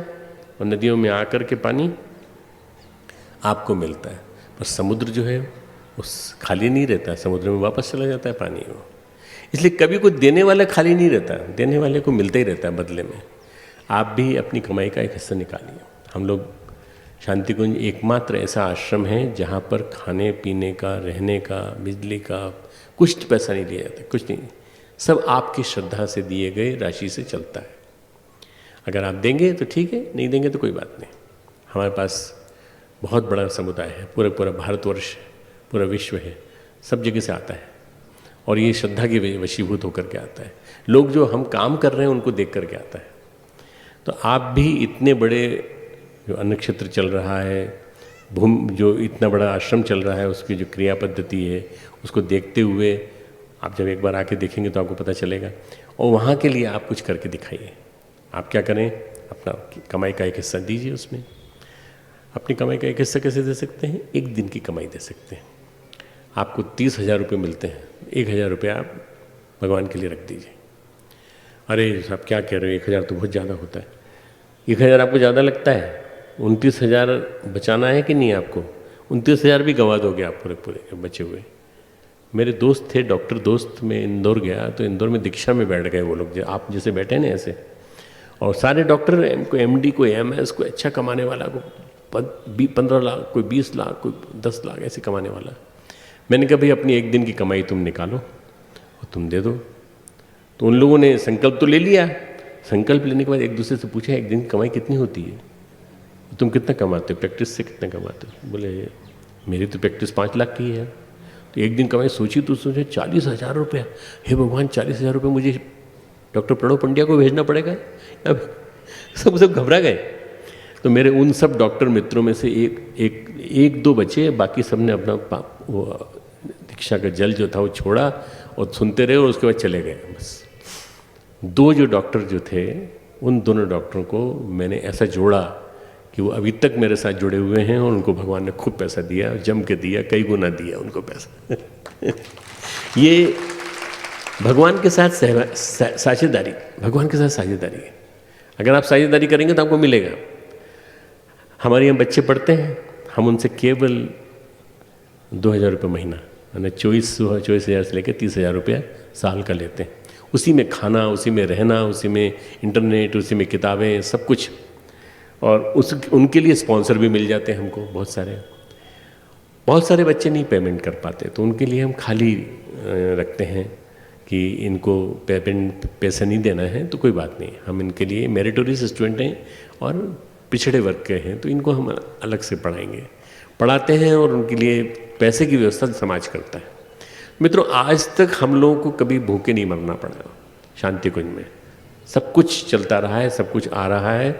और नदियों में आकर के पानी आपको मिलता है। पर समुद्र जो है उस खाली नहीं रहता, समुद्र में वापस चला जाता है पानी वो। इसलिए कभी कोई देने वाला खाली नहीं रहता, देने वाले को मिलता ही रहता है बदले में। आप भी अपनी कमाई का एक हिस्सा निकालिए। हम लोग शांति कुंज एकमात्र ऐसा आश्रम है जहाँ पर खाने पीने का, रहने का, बिजली का कुछ पैसा नहीं लिया जाता, कुछ नहीं, सब आपकी श्रद्धा से दिए गए राशि से चलता है। अगर आप देंगे तो ठीक है, नहीं देंगे तो कोई बात नहीं। हमारे पास बहुत बड़ा समुदाय है, पूरा भारतवर्ष है, पूरा विश्व है, सब जगह से आता है और ये श्रद्धा की वशीभूत होकर के आता है। लोग जो हम काम कर रहे हैं उनको देख करके आता है। तो आप भी इतने बड़े जो अन्न क्षेत्र चल रहा है, जो इतना बड़ा आश्रम चल रहा है, उसकी जो क्रिया पद्धति है उसको देखते हुए आप जब एक बार आके देखेंगे तो आपको पता चलेगा। और वहाँ के लिए आप कुछ करके दिखाइए। आप क्या करें? अपना कमाई का एक हिस्सा दीजिए। उसमें अपनी कमाई का एक हिस्सा कैसे दे सकते हैं? 1 दिन की कमाई दे सकते हैं। आपको 30,000 रुपये मिलते हैं, 1,000 रुपये आप भगवान के लिए रख दीजिए। अरे साहब क्या कह रहे हो, 1,000 तो बहुत ज़्यादा होता है। 1,000 आपको ज़्यादा लगता है? 29,000 बचाना है कि नहीं आपको? 29,000 भी गंवा दोगे आप पूरे बचे हुए। मेरे दोस्त थे, डॉक्टर दोस्त, मैं इंदौर गया तो इंदौर में दीक्षा में बैठ गए वो लोग, आप जैसे बैठे हैं ना ऐसे, और सारे डॉक्टर, कोई MD, कोई MS, कोई अच्छा कमाने वाला, कोई 15 लाख, कोई 20 लाख, कोई 10 लाख ऐसे कमाने वाला। मैंने कहा भाई अपनी 1 दिन की कमाई तुम निकालो और तुम दे दो। तो उन लोगों ने संकल्प तो ले लिया। संकल्प लेने के बाद एक दूसरे से पूछा 1 दिन की कमाई कितनी होती है, तुम कितना कमाते हो, प्रैक्टिस से कितना कमाते हो? बोले मेरी तो प्रैक्टिस 5 लाख की है। तो 1 दिन कमाई सोची तो सोचे 40,000 रुपया। हे भगवान, 40,000 रुपये मुझे डॉक्टर प्रणव पंड्या को भेजना पड़ेगा। अब सब घबरा गए। तो मेरे उन सब डॉक्टर मित्रों में से एक दो बचे, बाकी सब ने अपना वो दीक्षा का जल जो था वो छोड़ा और सुनते रहे और उसके बाद चले गए। बस 2 जो डॉक्टर जो थे, उन दोनों डॉक्टरों को मैंने ऐसा जोड़ा कि वो अभी तक मेरे साथ जुड़े हुए हैं और उनको भगवान ने खूब पैसा दिया, जम के दिया, कई गुना दिया उनको पैसा। ये भगवान के साथ साझेदारी, भगवान के साथ साझेदारी है। अगर आप साझेदारी करेंगे तो आपको मिलेगा। हमारे यहाँ बच्चे पढ़ते हैं, हम उनसे केवल 2,000 रुपये महीना, यानी 24,000 से लेकर 30,000 रुपया साल का लेते हैं। उसी में खाना, उसी में रहना, उसी में इंटरनेट, उसी में किताबें, सब कुछ। और उनके लिए स्पॉन्सर भी मिल जाते हैं हमको बहुत सारे बच्चे नहीं पेमेंट कर पाते, तो उनके लिए हम खाली रखते हैं कि इनको पैसा नहीं देना है तो कोई बात नहीं, हम इनके लिए मेरिटोरियस स्टूडेंट हैं और पिछड़े वर्ग के हैं तो इनको हम अलग से पढ़ाएंगे। पढ़ाते हैं और उनके लिए पैसे की व्यवस्था समाज करता है। मित्रों, आज तक हम लोगों को कभी भूखे नहीं मरना पड़ा शांति कुंज में। सब कुछ चलता रहा है, सब कुछ आ रहा है।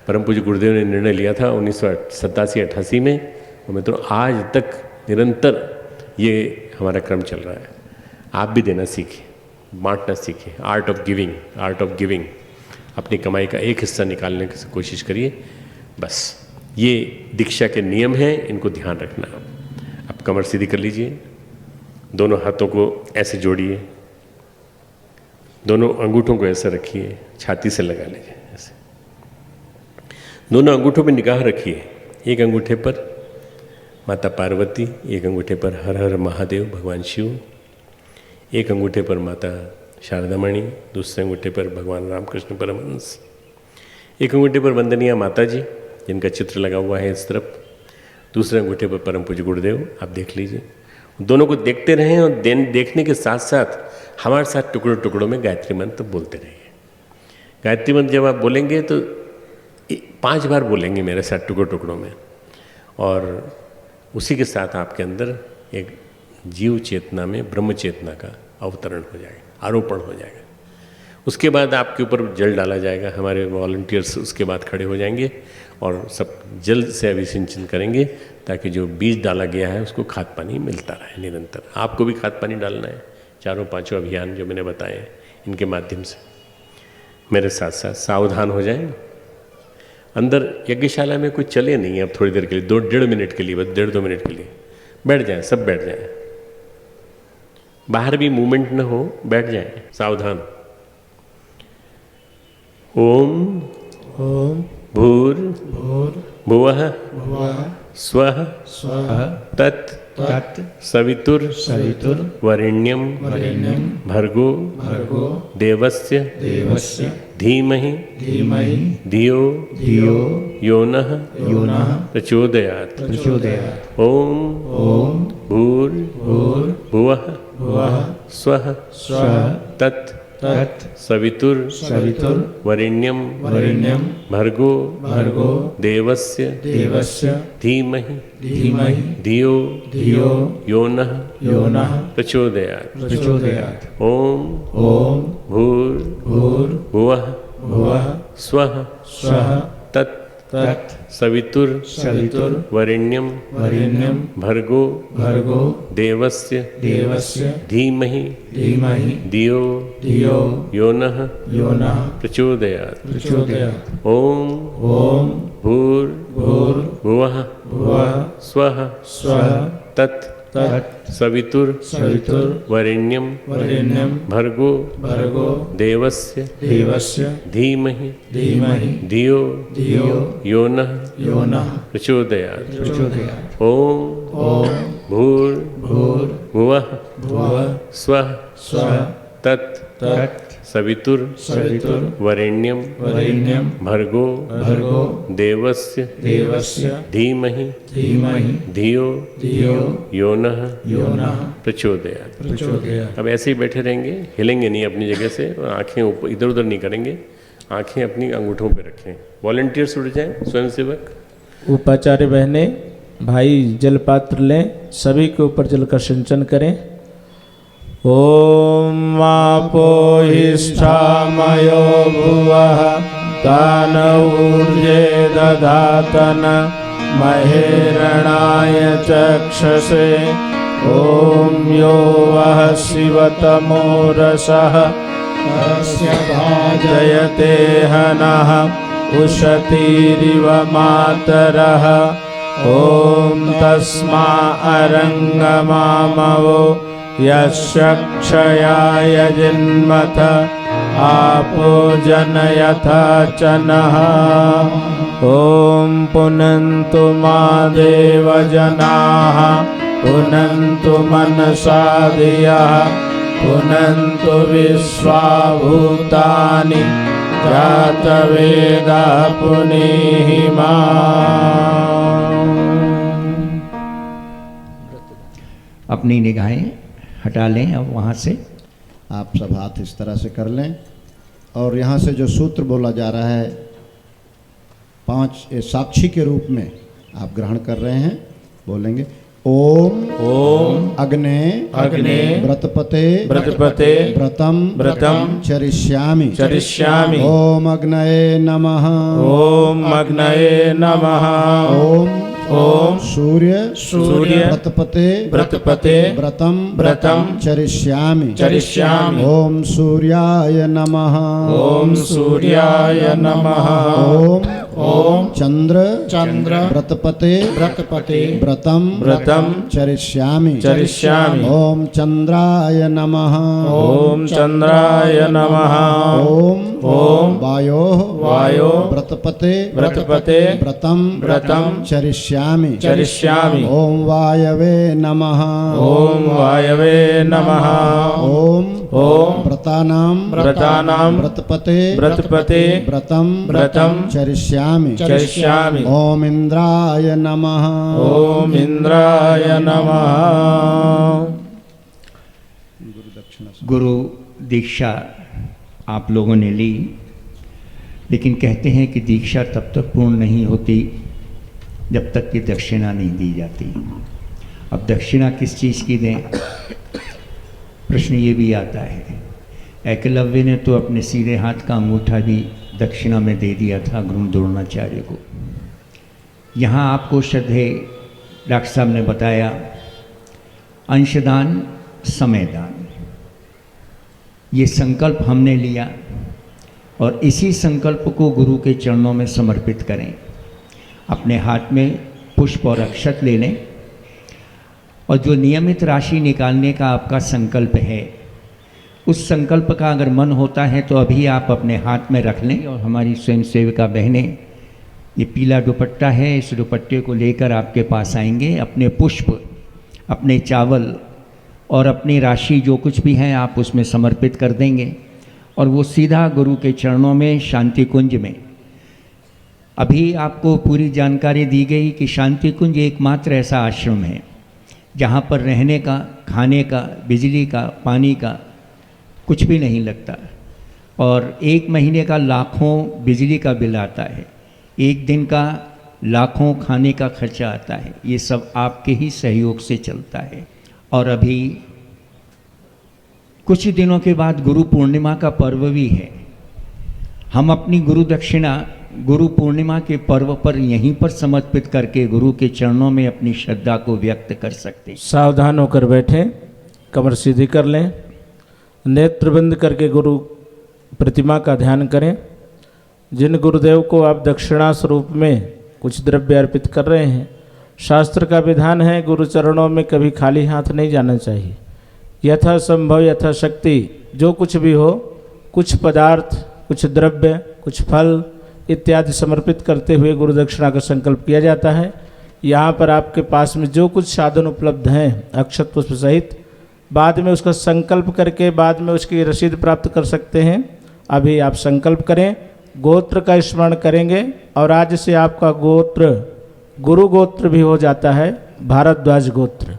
परम पूज्य गुरुदेव ने निर्णय लिया था 1987-88 में, और मित्रों आज तक निरंतर ये हमारा क्रम चल रहा है। आप भी देना सीखें, बांटना सीखें, आर्ट ऑफ गिविंग। अपनी कमाई का एक हिस्सा निकालने की कोशिश करिए। बस ये दीक्षा के नियम हैं, इनको ध्यान रखना। अब कमर सीधी कर लीजिए, दोनों हाथों को ऐसे जोड़िए, दोनों अंगूठों को ऐसे रखिए, छाती से लगा लीजिए ऐसे। दोनों अंगूठों पे निगाह रखिए, एक अंगूठे पर माता पार्वती, एक अंगूठे पर हर हर महादेव भगवान शिव, एक अंगूठे पर माता शारदा मणि, दूसरे अंगूठे पर भगवान रामकृष्ण परमहंस, एक अंगूठे पर वंदनीय माता जी जिनका चित्र लगा हुआ है इस तरफ, दूसरे अंगूठे पर परम पूज्य गुरुदेव। आप देख लीजिए, दोनों को देखते रहें और देखने के साथ साथ हमारे साथ टुकड़ों टुकड़ों में गायत्री मंत्र बोलते रहिए। गायत्री मंत्र जब आप बोलेंगे तो 5 बार बोलेंगे मेरे साथ टुकड़ों टुकड़ों में, और उसी के साथ आपके अंदर एक जीव चेतना में ब्रह्म चेतना का अवतरण हो जाएगा, आरोपण हो जाएगा। उसके बाद आपके ऊपर जल डाला जाएगा, हमारे वॉलंटियर्स उसके बाद खड़े हो जाएंगे और सब जल से अभिसिंचन करेंगे, ताकि जो बीज डाला गया है उसको खाद पानी मिलता रहे निरंतर। आपको भी खाद पानी डालना है। 4-5 अभियान जो मैंने बताए हैं, इनके माध्यम से मेरे साथ साथ सावधान हो जाएं। अंदर यज्ञशाला में कोई चले नहीं, अब थोड़ी देर के लिए, 1.5 मिनट के लिए, बस 1.5-2 मिनट के लिए बैठ जाएं, सब बैठ जाएं। बाहर भी मूवमेंट न हो, बैठ जाएं, सावधान। ओम भूर भुवः स्वः तत् सवितुर वरेण्यं भर्गो देवस्य धीमहि धियो योनः प्रचोदयात्। ओम भूर भुवः स्वः तत् सवितुर वरेण्यं भर्गो देवस्य धीमहि धियो योनः प्रचोदयात्। ओम भूर भुवः स्वः तत् सवितुर वरेण्यं भर्गो देवस्य धीमहि धियो योनः प्रचोदयात्। ओम भूर भुवः स्वः तत् सवितुर वरेण्यं भर्गो देवस्य धीमहि धियो योनः प्रचोदयात्। ओम भूर भुवः स्वः तत् सवितुर वरेण्यं भर्गो देवस्य धीमहि धियो योनः प्रचोदयात्। अब ऐसे ही बैठे रहेंगे, हिलेंगे नहीं अपनी जगह से, और आंखें ऊपर इधर उधर नहीं करेंगे, आंखें अपनी अंगूठों पे रखें। वॉलंटियर्स उठ जाएं, स्वयंसेवक। उपाचार्य बहने भाई जल पात्र लें, सभी के ऊपर जल का सिंचन करें। ओम मापोहिष्ठामयो भुवः तान ऊर्जे दधातन महेरणाय चक्षसे। ओम यो वः शिवतमो रसः तस्य भाजयते हनः उशतीरिव मातरः। ओम तस्मा अरंगमामवो यस्य क्षयाय जिन्मथ आपो जनयथा चनः। ओम पुनन्तु मा देवजनाः पुनन्तु मनसा धियः पुनन्तु विश्वा भूतानि जातवेदः पुनीहि माम्। अपनी निगाहें हटा लें अब वहाँ से। आप सब हाथ इस तरह से कर लें, और यहाँ से जो सूत्र बोला जा रहा है 5 साक्षी के रूप में आप ग्रहण कर रहे हैं। बोलेंगे ओम ओम अग्ने अग्ने व्रतपते व्रतपते व्रतम व्रतम चरिष्यामि चरिष्यामि। ओम अग्नये नमः ओम अग्नये नमः। ओम ओम सूर्य सूर्य व्रतपते व्रतपते व्रतम व्रतम चरिष्यामि चरिष्यामि। ओम सूर्याय नमः ओम सूर्याय नमः। ओम ओम चंद्र व्रतपते व्रतम व्रतम चरिष्यामि चरिष्यामि। ओम चंद्राय नमः ओम चंद्राय नमः। ओम वायो व्रतपते व्रतपते व्रतम व्रतम चरिष्यामि चरिष्यामि। ओम वायवे नमः ओम वायवे नमः। ओम ओम व्रतानाम व्रतपते व्रतपते व्रतम व्रतम चरिष्यामि चरिष्यामि। ओम इंद्राय नमः ओम इंद्राय नमः। गुरु दीक्षा आप लोगों ने ली, लेकिन कहते हैं कि दीक्षा तब तक पूर्ण नहीं होती जब तक कि दक्षिणा नहीं दी जाती। अब दक्षिणा किस चीज़ की दें, प्रश्न ये भी आता है। एकलव्य ने तो अपने सीधे हाथ का अंगूठा भी दक्षिणा में दे दिया था गुरु द्रोणाचार्य को। यहाँ आपको श्रद्धेय डॉक्टर साहब ने बताया अंशदान समयदान, ये संकल्प हमने लिया और इसी संकल्प को गुरु के चरणों में समर्पित करें। अपने हाथ में पुष्प और अक्षत ले लें और जो नियमित राशि निकालने का आपका संकल्प है, उस संकल्प का अगर मन होता है तो अभी आप अपने हाथ में रख लें। और हमारी स्वयं सेविका बहनें, ये पीला दुपट्टा है, इस दुपट्टे को लेकर आपके पास आएंगे। अपने पुष्प, अपने चावल और अपनी राशि जो कुछ भी है आप उसमें समर्पित कर देंगे और वो सीधा गुरु के चरणों में शांति कुंज में। अभी आपको पूरी जानकारी दी गई कि शांति कुंज एकमात्र ऐसा आश्रम है जहाँ पर रहने का, खाने का, बिजली का, पानी का कुछ भी नहीं लगता और 1 महीने का लाखों बिजली का बिल आता है, 1 दिन का लाखों खाने का खर्चा आता है। ये सब आपके ही सहयोग से चलता है। और अभी कुछ दिनों के बाद गुरु पूर्णिमा का पर्व भी है। हम अपनी गुरु दक्षिणा गुरु पूर्णिमा के पर्व पर यहीं पर समर्पित करके गुरु के चरणों में अपनी श्रद्धा को व्यक्त कर सकते हैं। सावधान होकर बैठें, कमर सीधी कर लें, नेत्र बंद करके गुरु प्रतिमा का ध्यान करें। जिन गुरुदेव को आप दक्षिणा स्वरूप में कुछ द्रव्य अर्पित कर रहे हैं, शास्त्र का विधान है गुरु चरणों में कभी खाली हाथ नहीं जाना चाहिए। यथासंभव यथाशक्ति जो कुछ भी हो, कुछ पदार्थ, कुछ द्रव्य, कुछ फल इत्यादि समर्पित करते हुए गुरु दक्षिणा का संकल्प किया जाता है। यहाँ पर आपके पास में जो कुछ साधन उपलब्ध हैं अक्षत पुष्प सहित, बाद में उसका संकल्प करके बाद में उसकी रसीद प्राप्त कर सकते हैं। अभी आप संकल्प करें, गोत्र का स्मरण करेंगे और आज से आपका गोत्र गुरु गोत्र भी हो जाता है, भारद्वाज गोत्र।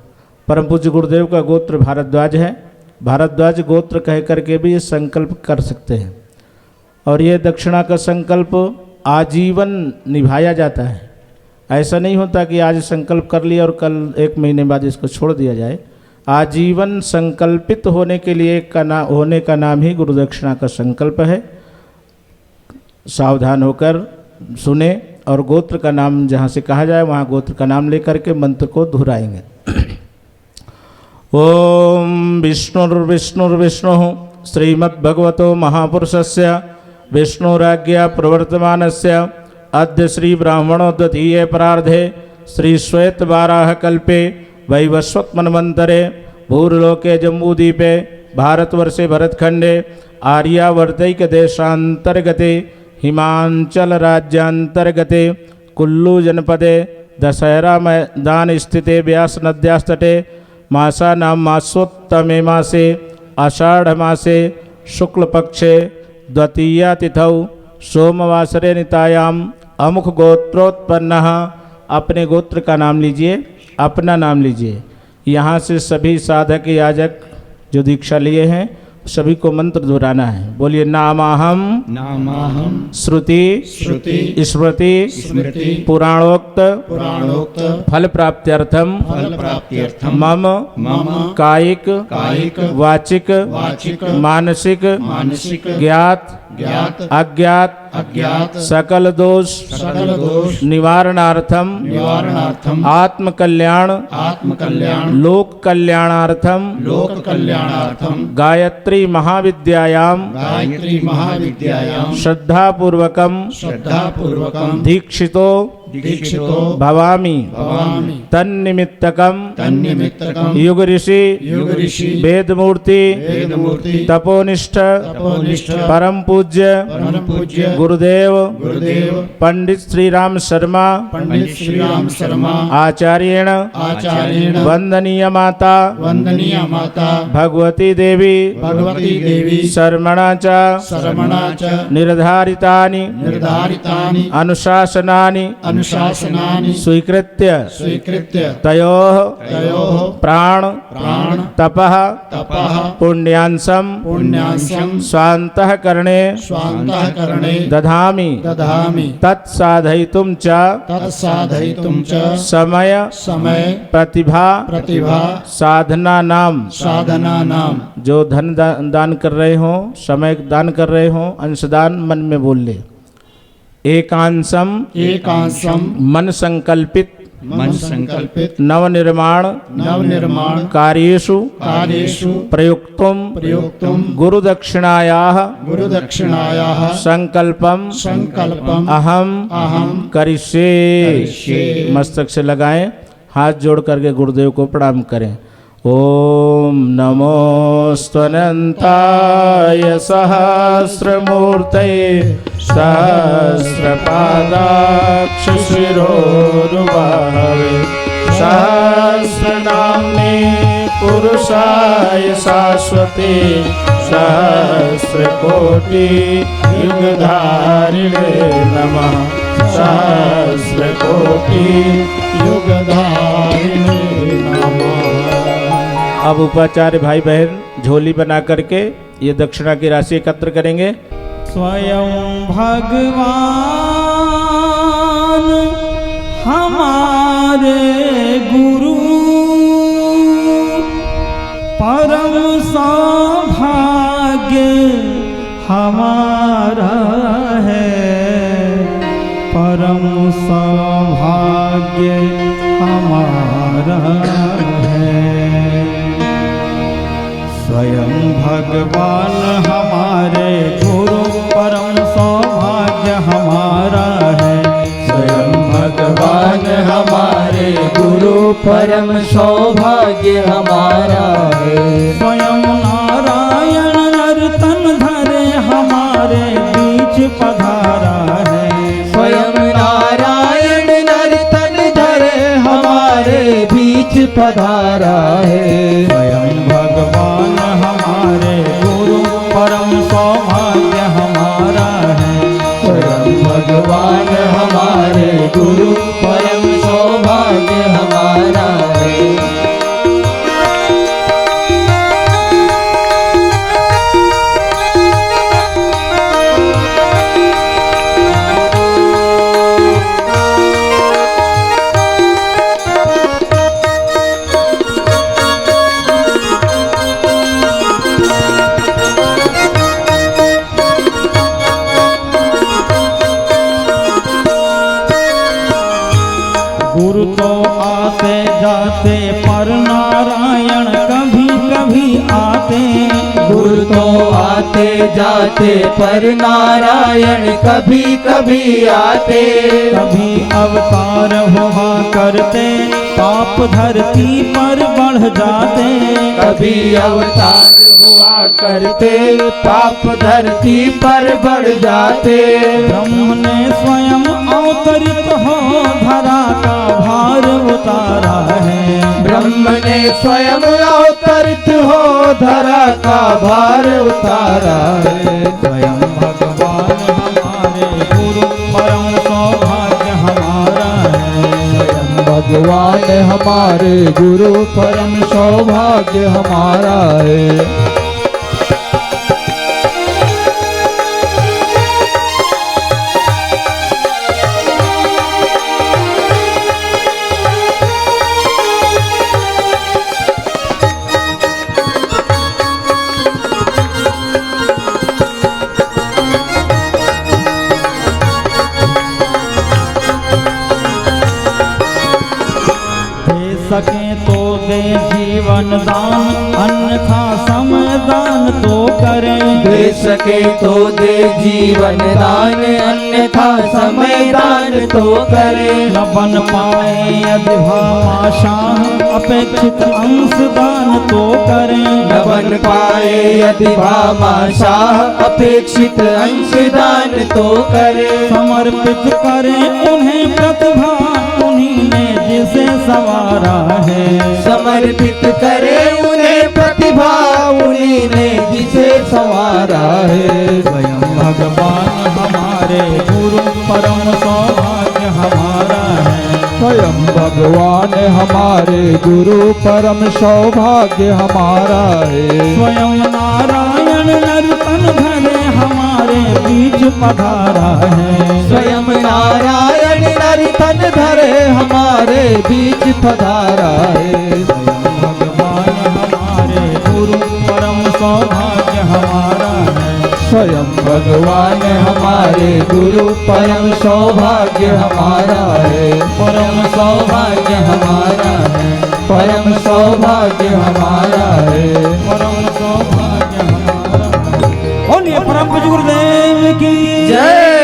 परम पूज्य गुरुदेव का गोत्र भारद्वाज है। भारद्वाज गोत्र कह करके भी ये संकल्प कर सकते हैं और ये दक्षिणा का संकल्प आजीवन निभाया जाता है। ऐसा नहीं होता कि आज संकल्प कर लिया और कल 1 महीने बाद इसको छोड़ दिया जाए। आजीवन संकल्पित होने के लिए होने का नाम ही गुरु दक्षिणा का संकल्प है। सावधान होकर सुने और गोत्र का नाम जहाँ से कहा जाए वहाँ गोत्र का नाम लेकर के मंत्र को दोहराएंगे। ओम विष्णुर्विष्णुर्विष्णु श्रीमद्भगवतो महापुरुषस्य विष्णुराज्ञा प्रवर्तमानस्य अद्य श्री ब्राह्मणो द्वितीये परार्धे श्री श्वेत वाराह कल्पे वैवस्वत मन्वन्तरे भूर्लोके जम्बूद्वीपे भारतवर्षे भरतखंडे आर्यावर्तैक देशांतर्गते हिमांचल राज्यांतर्गते कुल्लू जनपदे दशहरा मैदान स्थिते व्यास नद्यास्तटे मासानां मासोत्तमे मासे आषाढ़ मासे शुक्लपक्षे द्वितीया तिथौ सोमवासरे नितायाम अमुख गोत्रोत्पन्नः। अपने गोत्र का नाम लीजिए, अपना नाम लीजिए। यहाँ से सभी साधक याजक जो दीक्षा लिए हैं सभी को मंत्र दोहराना है। बोलिए नामाहम नामाहम श्रुति श्रुति स्मृति स्मृति पुराणोक्त पुराणोक्त फल प्राप्त्यर्थम फल प्राप्त्यर्थम मम मम कायिक कायिक वाचिक वाचिक मानसिक मानसिक ज्ञात ज्ञात अज्ञात अज्ञात सकल दोष निवारणार्थम आत्म कल्याण लोक कल्याणार्थम गायत्री महाविद्यायाम श्रद्धापूर्वकम दीक्षितो भवामि तन्निमित्तकम युग ऋषि वेदमूर्ति तपोनिष्ठ परम पूज्य गुरुदेव पंडित श्री राम शर्मा आचार्येण वंदनीय माता भगवती देवी शर्मणा च निर्धारितानि अनुशासनानि स्वीकृत्य तयोः प्राण तपः पुण्यांशं स्वान्तःकरणे दधामि तत्साधयितुं च समय प्रतिभा साधना नाम जो धन दान कर रहे हो, समय दान कर रहे हो, अंशदान मन में बोल ले। एकांशम मन संकल्पित नवनिर्माण कार्येषु प्रयुक्तुम गुरुदक्षिणायाः संकल्पम अहम करिष्ये। मस्तक से लगाएं, हाथ जोड़ करके गुरुदेव को प्रणाम करें। ओम नमोऽस्त्वनन्ताय सहस्रमूर्तये सहस्रपादाक्षशिरोरुबाहवे सहस्रनाम्ने पुरुषाय शाश्वते सहस्रकोटि युगधारिणे नमः सहस्रकोटि युगधारिणे नमः। अब उपाचार्य भाई बहन झोली बना करके ये दक्षिणा की राशि एकत्र करेंगे। स्वयं भगवान हमारे गुरु परम सौभाग्य हमारा है, परम सौभाग्य हमारा है। स्वयं भगवान हमारे गुरु परम सौभाग्य हमारा है। स्वयं भगवान हमारे गुरु परम सौभाग्य हमारा है। स्वयं नारायण नर्तन धरे हमारे बीच पधारा है। स्वयं नारायण नर्तन धरे हमारे बीच पधारा है। स्वयं भगवान हमारे गुरु परम सौभाग्य हमारा है। स्वयं भगवान हमारे गुरु परम सौभाग्य हमारा है। गुरु तो आते जाते पर नारायण कभी कभी आते। गुरु तो आते जाते पर नारायण कभी कभी आते। कभी अवतार हुआ करते पाप धरती पर बढ़ जाते। कभी अवतार हुआ करते पाप धरती पर बढ़ जाते। ब्रह्म ने स्वयं अवतरित हो धरा का भार उतारा है। ब्रह्म ने स्वयं अवतरित हो धरा का भार उतारा है। स्वयं भगवान हमारे गुरु परम सौभाग्य हमारा है। स्वयं भगवान हमारे गुरु परम सौभाग्य हमारा है। सके तो दे जीवन दान, अन्यथा समय दान तो करे। दे सके तो दे जीवन दान, अन्यथा समय दान तो करे। न बन पाए यदि भामाशाह, अपेक्षित अंश दान तो करे। न बन पाए यदि भामाशाह, अपेक्षित अंश दान तो करे। समर्पित करे उन्हें प्रतिभा, उन्हीं ने जिसे संवारा है। समर्पित करे उन्हें प्रतिभा, उन्हीं ने जिसे संवारा है। स्वयं भगवान हमारे गुरु, परम सौभाग्य हमारा है। स्वयं भगवान हमारे गुरु, परम सौभाग्य हमारा है। स्वयं नारायण नर्तन धरे हमारे बीच पधारा है। स्वयं नारायण नर्तन धरे हमारे बीच पधारा है। स्वयं भगवान हमारे गुरु, परम सौभाग्य हमारा है। स्वयं भगवान हमारे गुरु, परम सौभाग्य हमारा है। परम सौभाग्य हमारा है। परम सौभाग्य हमारा है। परम सौभाग्य हमारा है। बोलिए परम पूज्य गुरुदेव की जय।